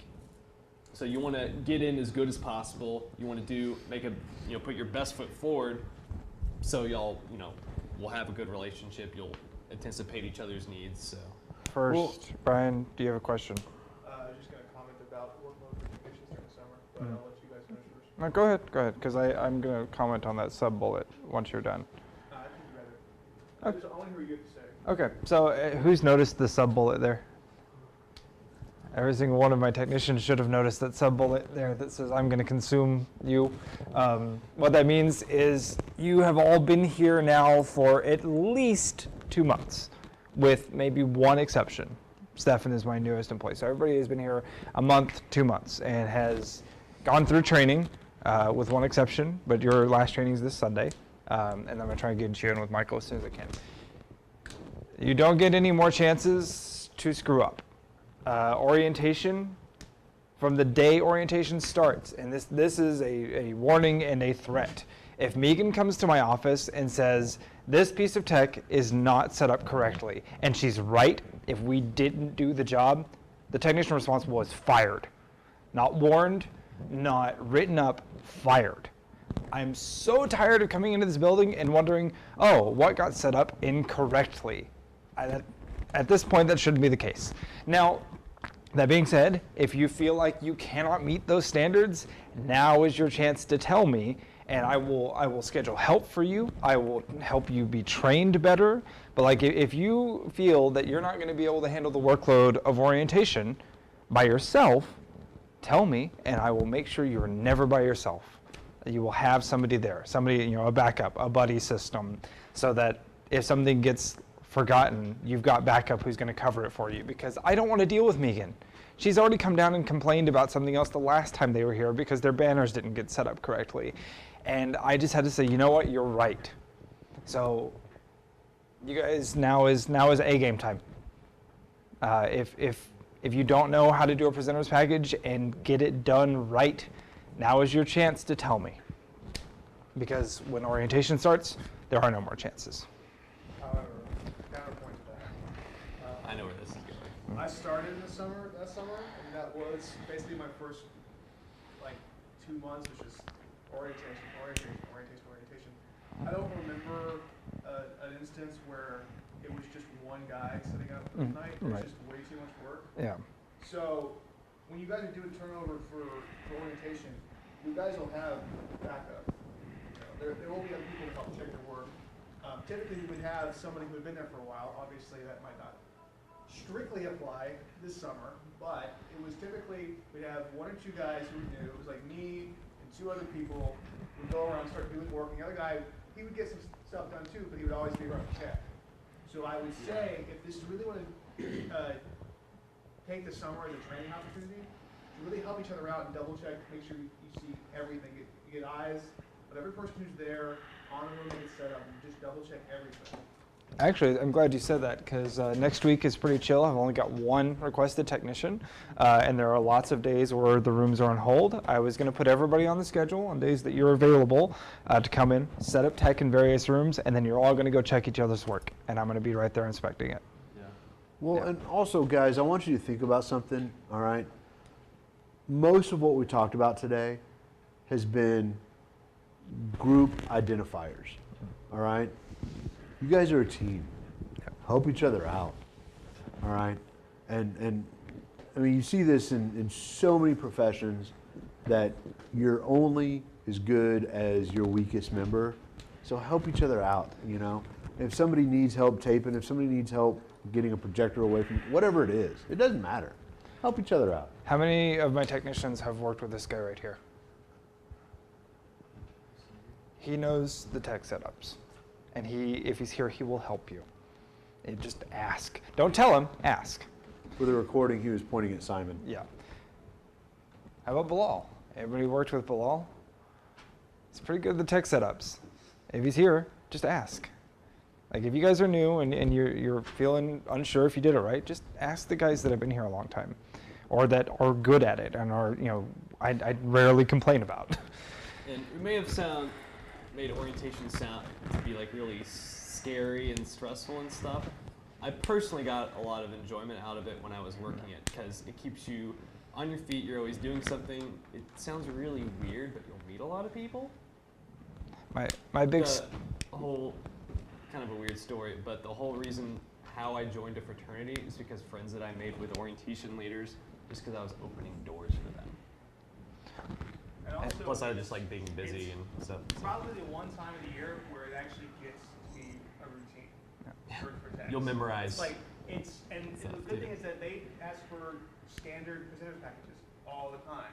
So you want to get in as good as possible. You want to put your best foot forward, so we'll have a good relationship. You'll anticipate each other's needs. So First, Brian, do you have a question? I was just going to comment about workload for technicians during the summer, but I'll let you guys finish first. No, go ahead, because I'm going to comment on that sub-bullet once you're done. I think you better. I want to hear what you have to say. Okay, so who's noticed the sub-bullet there? Every single one of my technicians should have noticed that sub-bullet there that says, I'm going to consume you. What that means is you have all been here now for at least 2 months, with maybe one exception. Stefan is my newest employee. So everybody has been here a month, 2 months, and has gone through training, with one exception, but your last training is this Sunday. And I'm going to try and get you in with Michael as soon as I can. You don't get any more chances to screw up. Orientation, from the day orientation starts, and this is a warning and a threat. If Megan comes to my office and says, this piece of tech is not set up correctly, and she's right, if we didn't do the job, the technician responsible is fired. Not warned, not written up, fired. I'm so tired of coming into this building and wondering, oh, what got set up incorrectly? At this point, that shouldn't be the case. Now, that being said, if you feel like you cannot meet those standards, now is your chance to tell me, and I will schedule help for you. I will help you be trained better. But like, if you feel that you're not going to be able to handle the workload of orientation by yourself, tell me, and I will make sure you're never by yourself. You will have somebody there, somebody, a backup, a buddy system, so that if something gets forgotten, you've got backup who's going to cover it for you, because I don't want to deal with Megan. She's already come down and complained about something else the last time they were here because their banners didn't get set up correctly. And I just had to say, you know what, you're right. So you guys, now is A game time. If you don't know how to do a presenter's package and get it done right, now is your chance to tell me. Because when orientation starts, there are no more chances. However, counterpoint to that. I know where this is going. I started in the summer, and that was basically my first, 2 months, was just orientation. I don't remember an instance where it was just one guy setting up for the night. It was Right. just way too much work. Yeah. So when you guys are doing turnover for orientation, you guys will have backup. There will be other people to help check your work. Typically, you would have somebody who had been there for a while. Obviously, that might not strictly apply this summer, but it was typically, we'd have 1 or 2 guys who were new. It was like me and 2 other people would go around and start doing work. And the other guy, he would get some stuff done too, but he would always be around to check. So I would say, if this really want to take the summer as a training opportunity, to really help each other out and double check, make sure you see everything. You get eyes of every person who's there on the room that gets set up, and just double check everything. Actually, I'm glad you said that, because next week is pretty chill. I've only got 1 requested technician, and there are lots of days where the rooms are on hold. I was going to put everybody on the schedule on days that you're available to come in, set up tech in various rooms, and then you're all going to go check each other's work, and I'm going to be right there inspecting it. Yeah. Well, Yeah. and also, guys, I want you to think about something, all right? Most of what we talked about today has been group identifiers, all right? You guys are a team. Help each other out, all right? And I mean, you see this in so many professions, that you're only as good as your weakest member. So help each other out, If somebody needs help taping, if somebody needs help getting a projector away from, whatever it is, it doesn't matter. Help each other out. How many of my technicians have worked with this guy right here? He knows the tech setups. And if he's here, he will help you. And just ask. Don't tell him, ask. For the recording, he was pointing at Simon. Yeah. How about Bilal? Everybody worked with Bilal? He's pretty good at the tech setups. If he's here, just ask. Like, if you guys are new and you're feeling unsure if you did it right, just ask the guys that have been here a long time, or that are good at it and are, I rarely complain about. And it may have made orientation sound to be like really scary and stressful and stuff. I personally got a lot of enjoyment out of it when I was working it, because it keeps you on your feet. You're always doing something. It sounds really weird, but you'll meet a lot of people. My big The whole, kind of a weird story, but the whole reason how I joined a fraternity is because friends that I made with orientation leaders, just because I was opening doors for them. And also, Plus, I just like being busy and stuff. it's probably the one time of the year where it actually gets to be a routine. for tags. You'll memorize. It's like, and the Stuff, good too. thing is that they ask for standard presenters packages all the time.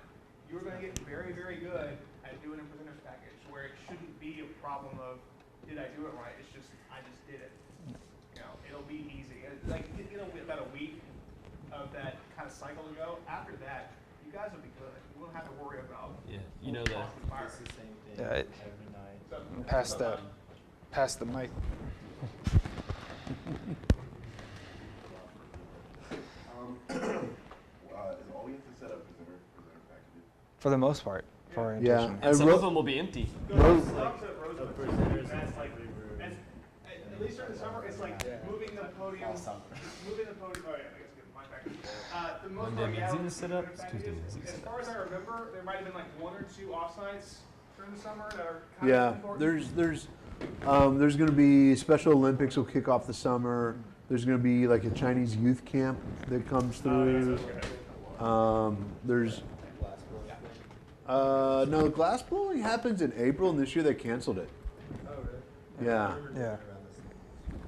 You're gonna get very, very good at doing a presenters package, where it shouldn't be a problem of, did I do it right? It's just, I just did it. You know, it'll be easy. Like, it'll be about a week of that kind of cycle to go. After that, you guys will be good. You won't have to worry about. Yeah, you know that. It's the same thing Yeah, every night. So, Pass the mic. Is all we have to set up presenter packages? For the most part, for orientation. And some of them will be empty. Go up to Rosewood. That's like, at least during the summer, it's like moving the podium, moving the podium. Oh yeah, I guess get my package. The most Monday part, means yeah, easy with sit up, presenter Tuesday packages, means easy as sit far up. as I remember, there might have been like 1 or 2 offsites during the summer that are kind Yeah, of important. there's going to be Special Olympics will kick off the summer. There's going to be like a Chinese youth camp that comes through. There's no, glass blowing happens in April, and this year they canceled it. Oh, really? Yeah, Yeah.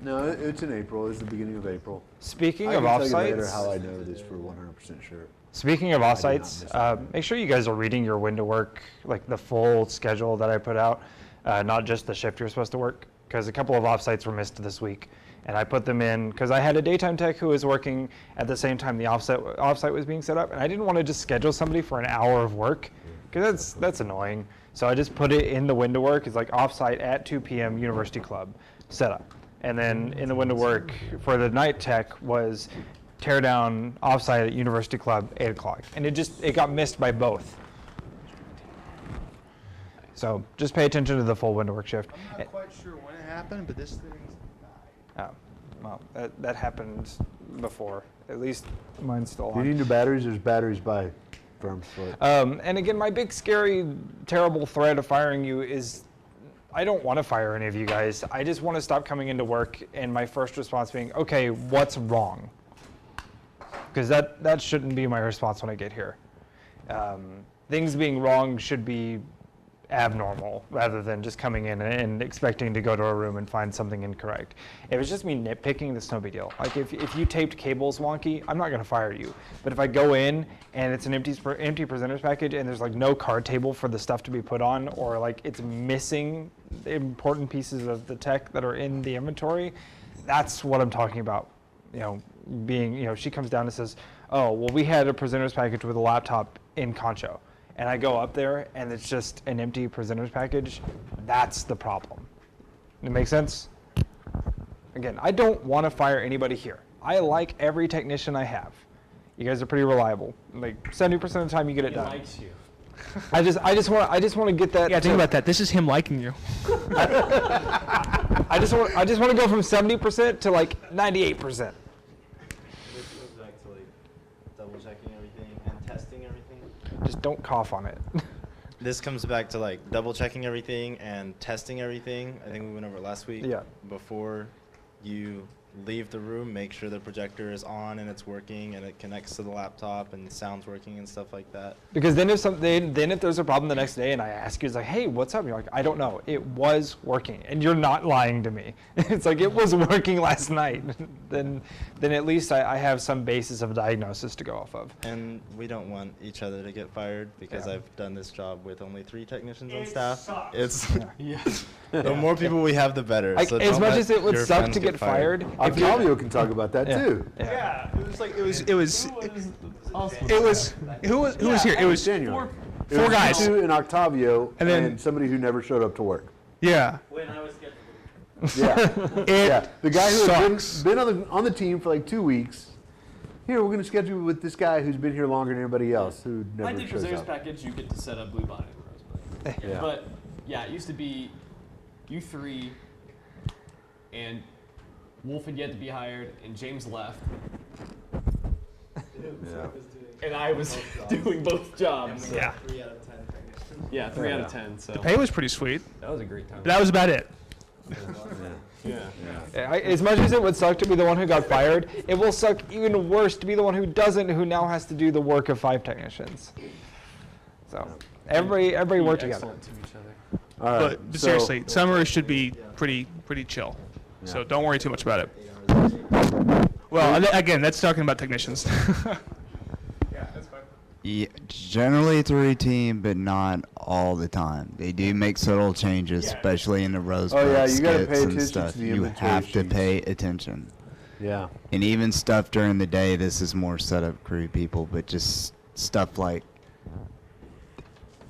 no, it's in April. It's the beginning of April. Speaking I of can tell you later offsites, how I know this for 100% sure. speaking of I did not offsites, miss that. make sure you guys are reading your window work, like the full schedule that I put out, not just the shift you're supposed to work, because a couple of offsites were missed this week. And I put them in because I had a daytime tech who was working at the same time the offsite was being set up, and I didn't want to just schedule somebody for an hour of work, because that's annoying. So I just put it in the window work. It's like offsite at 2 p.m. University Club setup. And then in the window work for the night tech was tear down offsite at University Club 8 o'clock. And it got missed by both. So just pay attention to the full window work shift. I'm not quite sure when it happened, but this thing's died. Well, that happened before. At least mine's still If you on. need new batteries, there's batteries by Firm's Foot. And again, my big, scary, terrible threat of firing you is I don't want to fire any of you guys. I just want to stop coming into work and my first response being, okay, what's wrong? Because that shouldn't be my response when I get here. Things being wrong should be abnormal rather than just coming in and expecting to go to a room and find something incorrect. If it's just me nitpicking, that's no big deal. Like if you taped cables wonky, I'm not going to fire you. But if I go in and it's an empty presenters package and there's like no card table for the stuff to be put on, or like it's missing important pieces of the tech that are in the inventory, that's what I'm talking about. She comes down and says, oh, well, we had a presenters package with a laptop in Concho. And I go up there and it's just an empty presenters package. That's the problem. It makes sense? Again, I don't want to fire anybody here. I like every technician I have. You guys are pretty reliable. Like 70% of the time you get it He done. likes you. I just want to get that. Yeah, think about that. This is him liking you. I just want to go from 70% to like 98%. This goes back to like double checking everything and testing everything. Just don't cough on it. This comes back to like double checking everything and testing everything. I think we went over it last week. Yeah. Before you leave the room, make sure the projector is on and it's working and it connects to the laptop and sound's working and stuff like that. Because then if there's a problem the next day and I ask you, it's like, hey, what's up? And you're like, I don't know. It was working, and you're not lying to me. It's like it was working last night. then at least I have some basis of diagnosis to go off of. And we don't want each other to get fired because Yeah. I've done this job with only 3 technicians on It staff. sucks. It's Yeah. the more people we have, the better. Like, So as don't much let as it would your suck friends to get fired, if you- Octavio can talk about that Yeah. too. Yeah, it was like It was who was here? It was January. It four was guys. you two and Octavio, And then- and somebody who never showed up to work. yeah. When I was scheduled. Yeah, It yeah. The guy who had sucks. been on the team for like 2 weeks. Here, we're going to schedule you with this guy who's been here longer than everybody else who I never did shows presenters up. package. You get to set up Blue Bonnet and Rosebud. Yeah. But yeah, it used to be you 3 and Wolf had yet to be hired and James left Yeah. and I was doing both jobs. Yeah. 3 out of 10 technicians. Yeah, 3 out of 10. So Pay was pretty sweet. that was a great time. But that was about it. Yeah. As much as it would suck to be the one who got fired, it will suck even worse to be the one who doesn't, who now has to do the work of 5 technicians. So everybody Be work together. excellent to each other. All right. But so- seriously, summer should be pretty chill. So don't worry too much about it. Well, again, that's talking about technicians. Yeah, that's fine. Yeah, generally it's a routine, but not all the time. They do make subtle changes, Yeah. especially in the rosebud Oh, yeah, you gotta pay skits and attention stuff. to the You inventory have to sheets. pay attention. Yeah. And even stuff during the day, this is more setup crew people, but just stuff like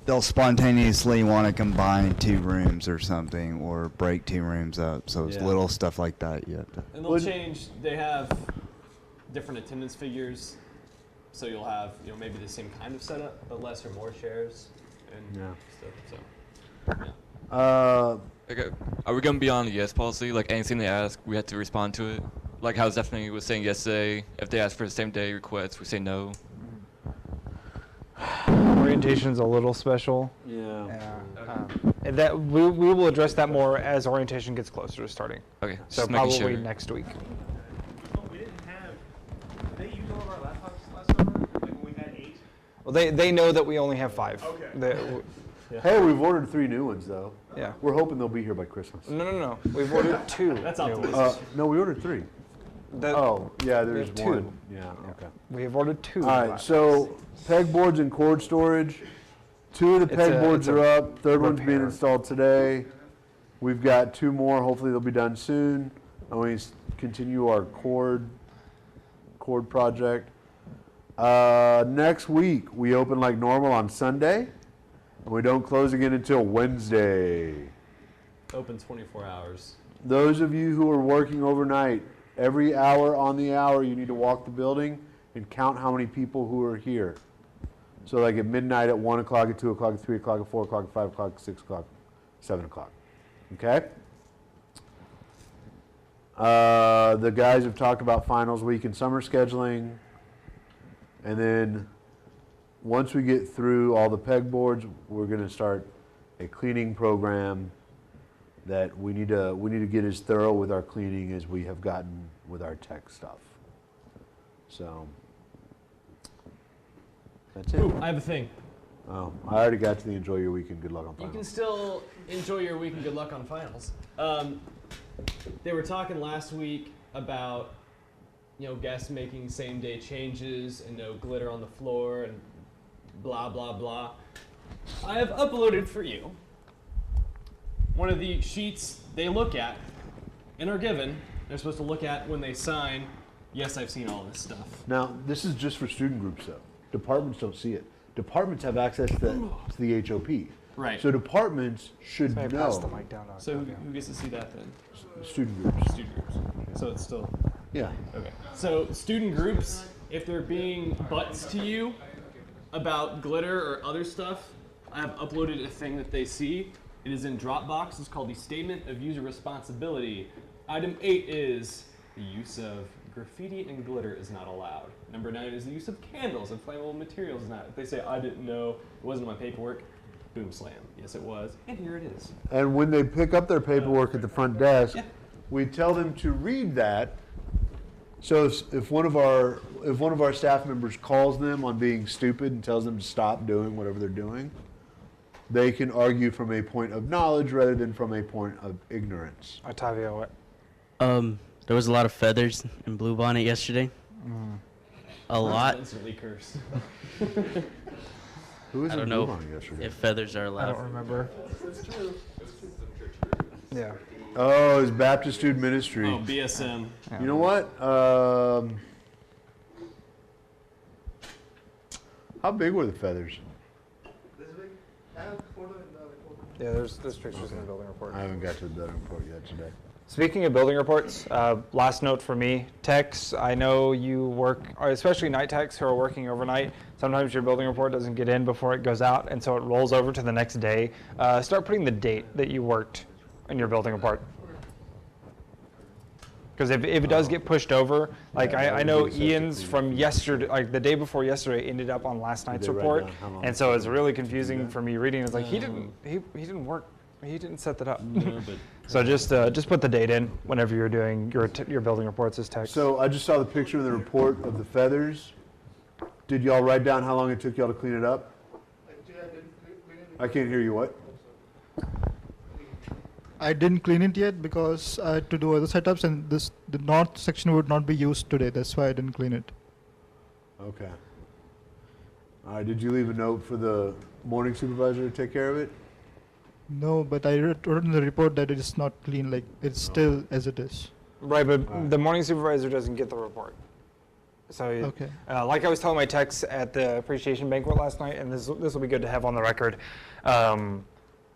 they'll spontaneously want to combine 2 rooms or something, or break 2 rooms up. So it's Yeah. little stuff like that you have to. And they'll Would- change. They have different attendance figures, so you'll have maybe the same kind of setup, but less or more shares and Yeah. stuff. So yeah. Okay. Are we gonna be on the yes policy? Like anything they ask, we have to respond to it. Like how Stephanie was saying yesterday, if they ask for the same day request, we say no. Orientation's a little special. Yeah. And that we will address that more as orientation gets closer to starting. Okay. So Just making probably sure. next week. We didn't have. Did they use all of our laptops last summer? Like when we had 8? Well, they know that we only have 5. Okay. Hey, we've ordered 3 new ones though. Yeah. We're hoping they'll be here by Christmas. No. We've ordered 2. That's new optimistic. ones. No, we ordered 3. Oh, yeah, there's have 2. 1. Yeah, okay. We have ordered 2. All right, so pegboards and cord storage. 2 of the It's a- pegboards it's a are up. Third one's being repair. installed today. We've got 2 more. Hopefully they'll be done soon. And we continue our cord project. Next week we open like normal on Sunday, and we don't close again until Wednesday. Open 24 hours. Those of you who are working overnight, every hour on the hour you need to walk the building and count how many people who are here. So like at midnight, at 1 o'clock, at 2 o'clock, at 3 o'clock, at 4 o'clock, at 5 o'clock, at 6 o'clock, 7 o'clock. Okay? The guys have talked about finals week and summer scheduling. And then once we get through all the pegboards, we're going to start a cleaning program that we need to get as thorough with our cleaning as we have gotten with our tech stuff. So that's it. Ooh, I have a thing. Oh, I already got to the enjoy your weekend. Good luck on You can finals. still enjoy your week and good luck on finals. They were talking last week about guests making same day changes and no glitter on the floor and blah blah blah. I have uploaded for you one of the sheets they look at and are given. They're supposed to look at when they sign. Yes, I've seen all this stuff. Now, this is just for student groups, though. Departments don't see it. Departments have access to the HOP. Right. So departments should Somebody pass the know. mic down. So who gets to see that then? Student groups. Student groups. So it's still Yeah. okay. So student groups, if they're being butts to you about glitter or other stuff, I have uploaded a thing that they see. It is in Dropbox. It's called the Statement of User Responsibility. Item 8 is the use of graffiti and glitter is not allowed. Number 9 is the use of candles and flammable materials is not. If they say, I didn't know, it wasn't in my paperwork, boom, slam. Yes, it was, and here it is. And when they pick up their paperwork at the front desk, Yeah. we tell them to read that. So if one of our staff members calls them on being stupid and tells them to stop doing whatever they're doing, they can argue from a point of knowledge rather than from a point of ignorance. Octavio, what? There was a lot of feathers in Bluebonnet yesterday. A lot. Instantly cursed. Who was I in don't know Blue Bonnet yesterday? if feathers are I allowed. don't remember. Yeah. Oh, it's Baptist Student Ministry. Oh, BSM. You know what? How big were the feathers? This week, I have photo in the report. Yeah, there's pictures in the building report. I haven't got to the building report yet today. Speaking of building reports, last note for me, techs, I know you work, or especially night techs who are working overnight, sometimes your building report doesn't get in before it goes out, and so it rolls over to the next day. Start putting the date that you worked in your building report. Because if it does get pushed over, like Yeah, that I would know be such a Ian's clean from sheet. yesterday, like the day before yesterday, ended up on last night's they write report, down how long and so it it's took really to do confusing that? for me reading. It's like he didn't work, he didn't set that up. No, but So just put the date in whenever you're doing your building reports as text. So I just saw the picture in the report of the feathers. Did y'all write down how long it took y'all to clean it up? I can't hear you. What? I didn't clean it yet because I had to do other setups, and the north section would not be used today. That's why I didn't clean it. Okay. All right, did you leave a note for the morning supervisor to take care of it? No, but I wrote in the report that it is not clean. Like it's still as it is. Right, but Alright. the morning supervisor doesn't get the report. So, Okay. like I was telling my techs at the appreciation banquet last night, and this will be good to have on the record.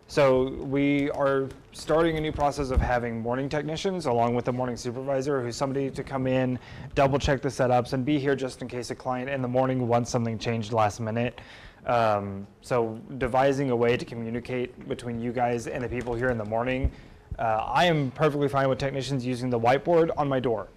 So we are starting a new process of having morning technicians along with the morning supervisor, who's somebody to come in, double check the setups, and be here just in case a client in the morning wants something changed last minute. So devising a way to communicate between you guys and the people here in the morning. I am perfectly fine with technicians using the whiteboard on my door.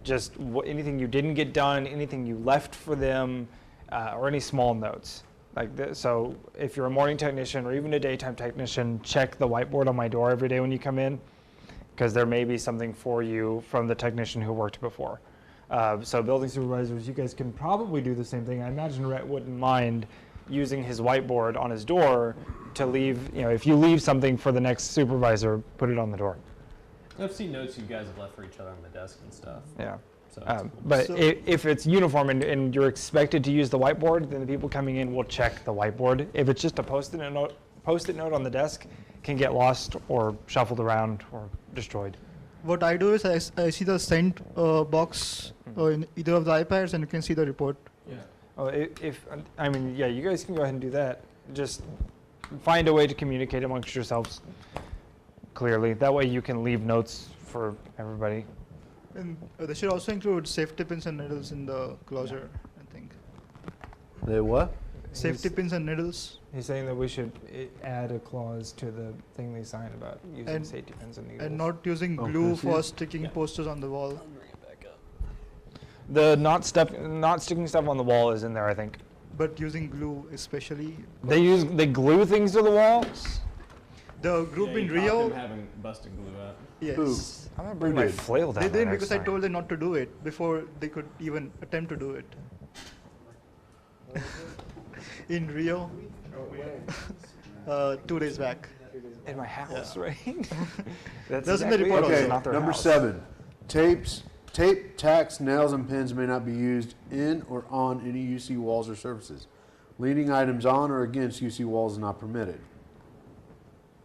Just anything you didn't get done, anything you left for them, or any small notes. Like this. So if you're a morning technician or even a daytime technician, check the whiteboard on my door every day when you come in, because there may be something for you from the technician who worked before. So building supervisors, you guys can probably do the same thing. I imagine Rhett wouldn't mind using his whiteboard on his door to leave, if you leave something for the next supervisor, put it on the door. I've seen notes you guys have left for each other on the desk and stuff. Yeah. So it's cool. But if it's uniform and you're expected to use the whiteboard, then the people coming in will check the whiteboard. If it's just a post-it note on the desk, can get lost or shuffled around or destroyed. What I do is I see the sent box in either of the iPads, and you can see the report. Yeah. Oh, you guys can go ahead and do that. Just find a way to communicate amongst yourselves clearly. That way you can leave notes for everybody. And they should also include safety pins and needles in the closure, I think. They what? Safety pins and needles. He's saying that we should add a clause to the thing they signed about using And- safety pins and needles. And not using Oh, glue that's for it? sticking posters on the wall. The not sticking stuff on the wall is in there, I think. But using glue especially. They glue things to the walls. The group in Them Rio, having busted glue up. yes. I'm gonna bring my did? flail down They there did next because I time. told them not to do it before they could even attempt to do it. In Rio, 2 days back. In my house, right? That's That's in the report it. also. It's not their Number house. 7. Tape, tacks, nails, and pins may not be used in or on any UC walls or surfaces. Leaning items on or against UC walls is not permitted.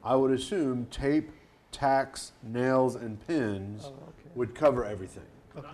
I would assume tape, tacks, nails, and pins would cover everything. Okay.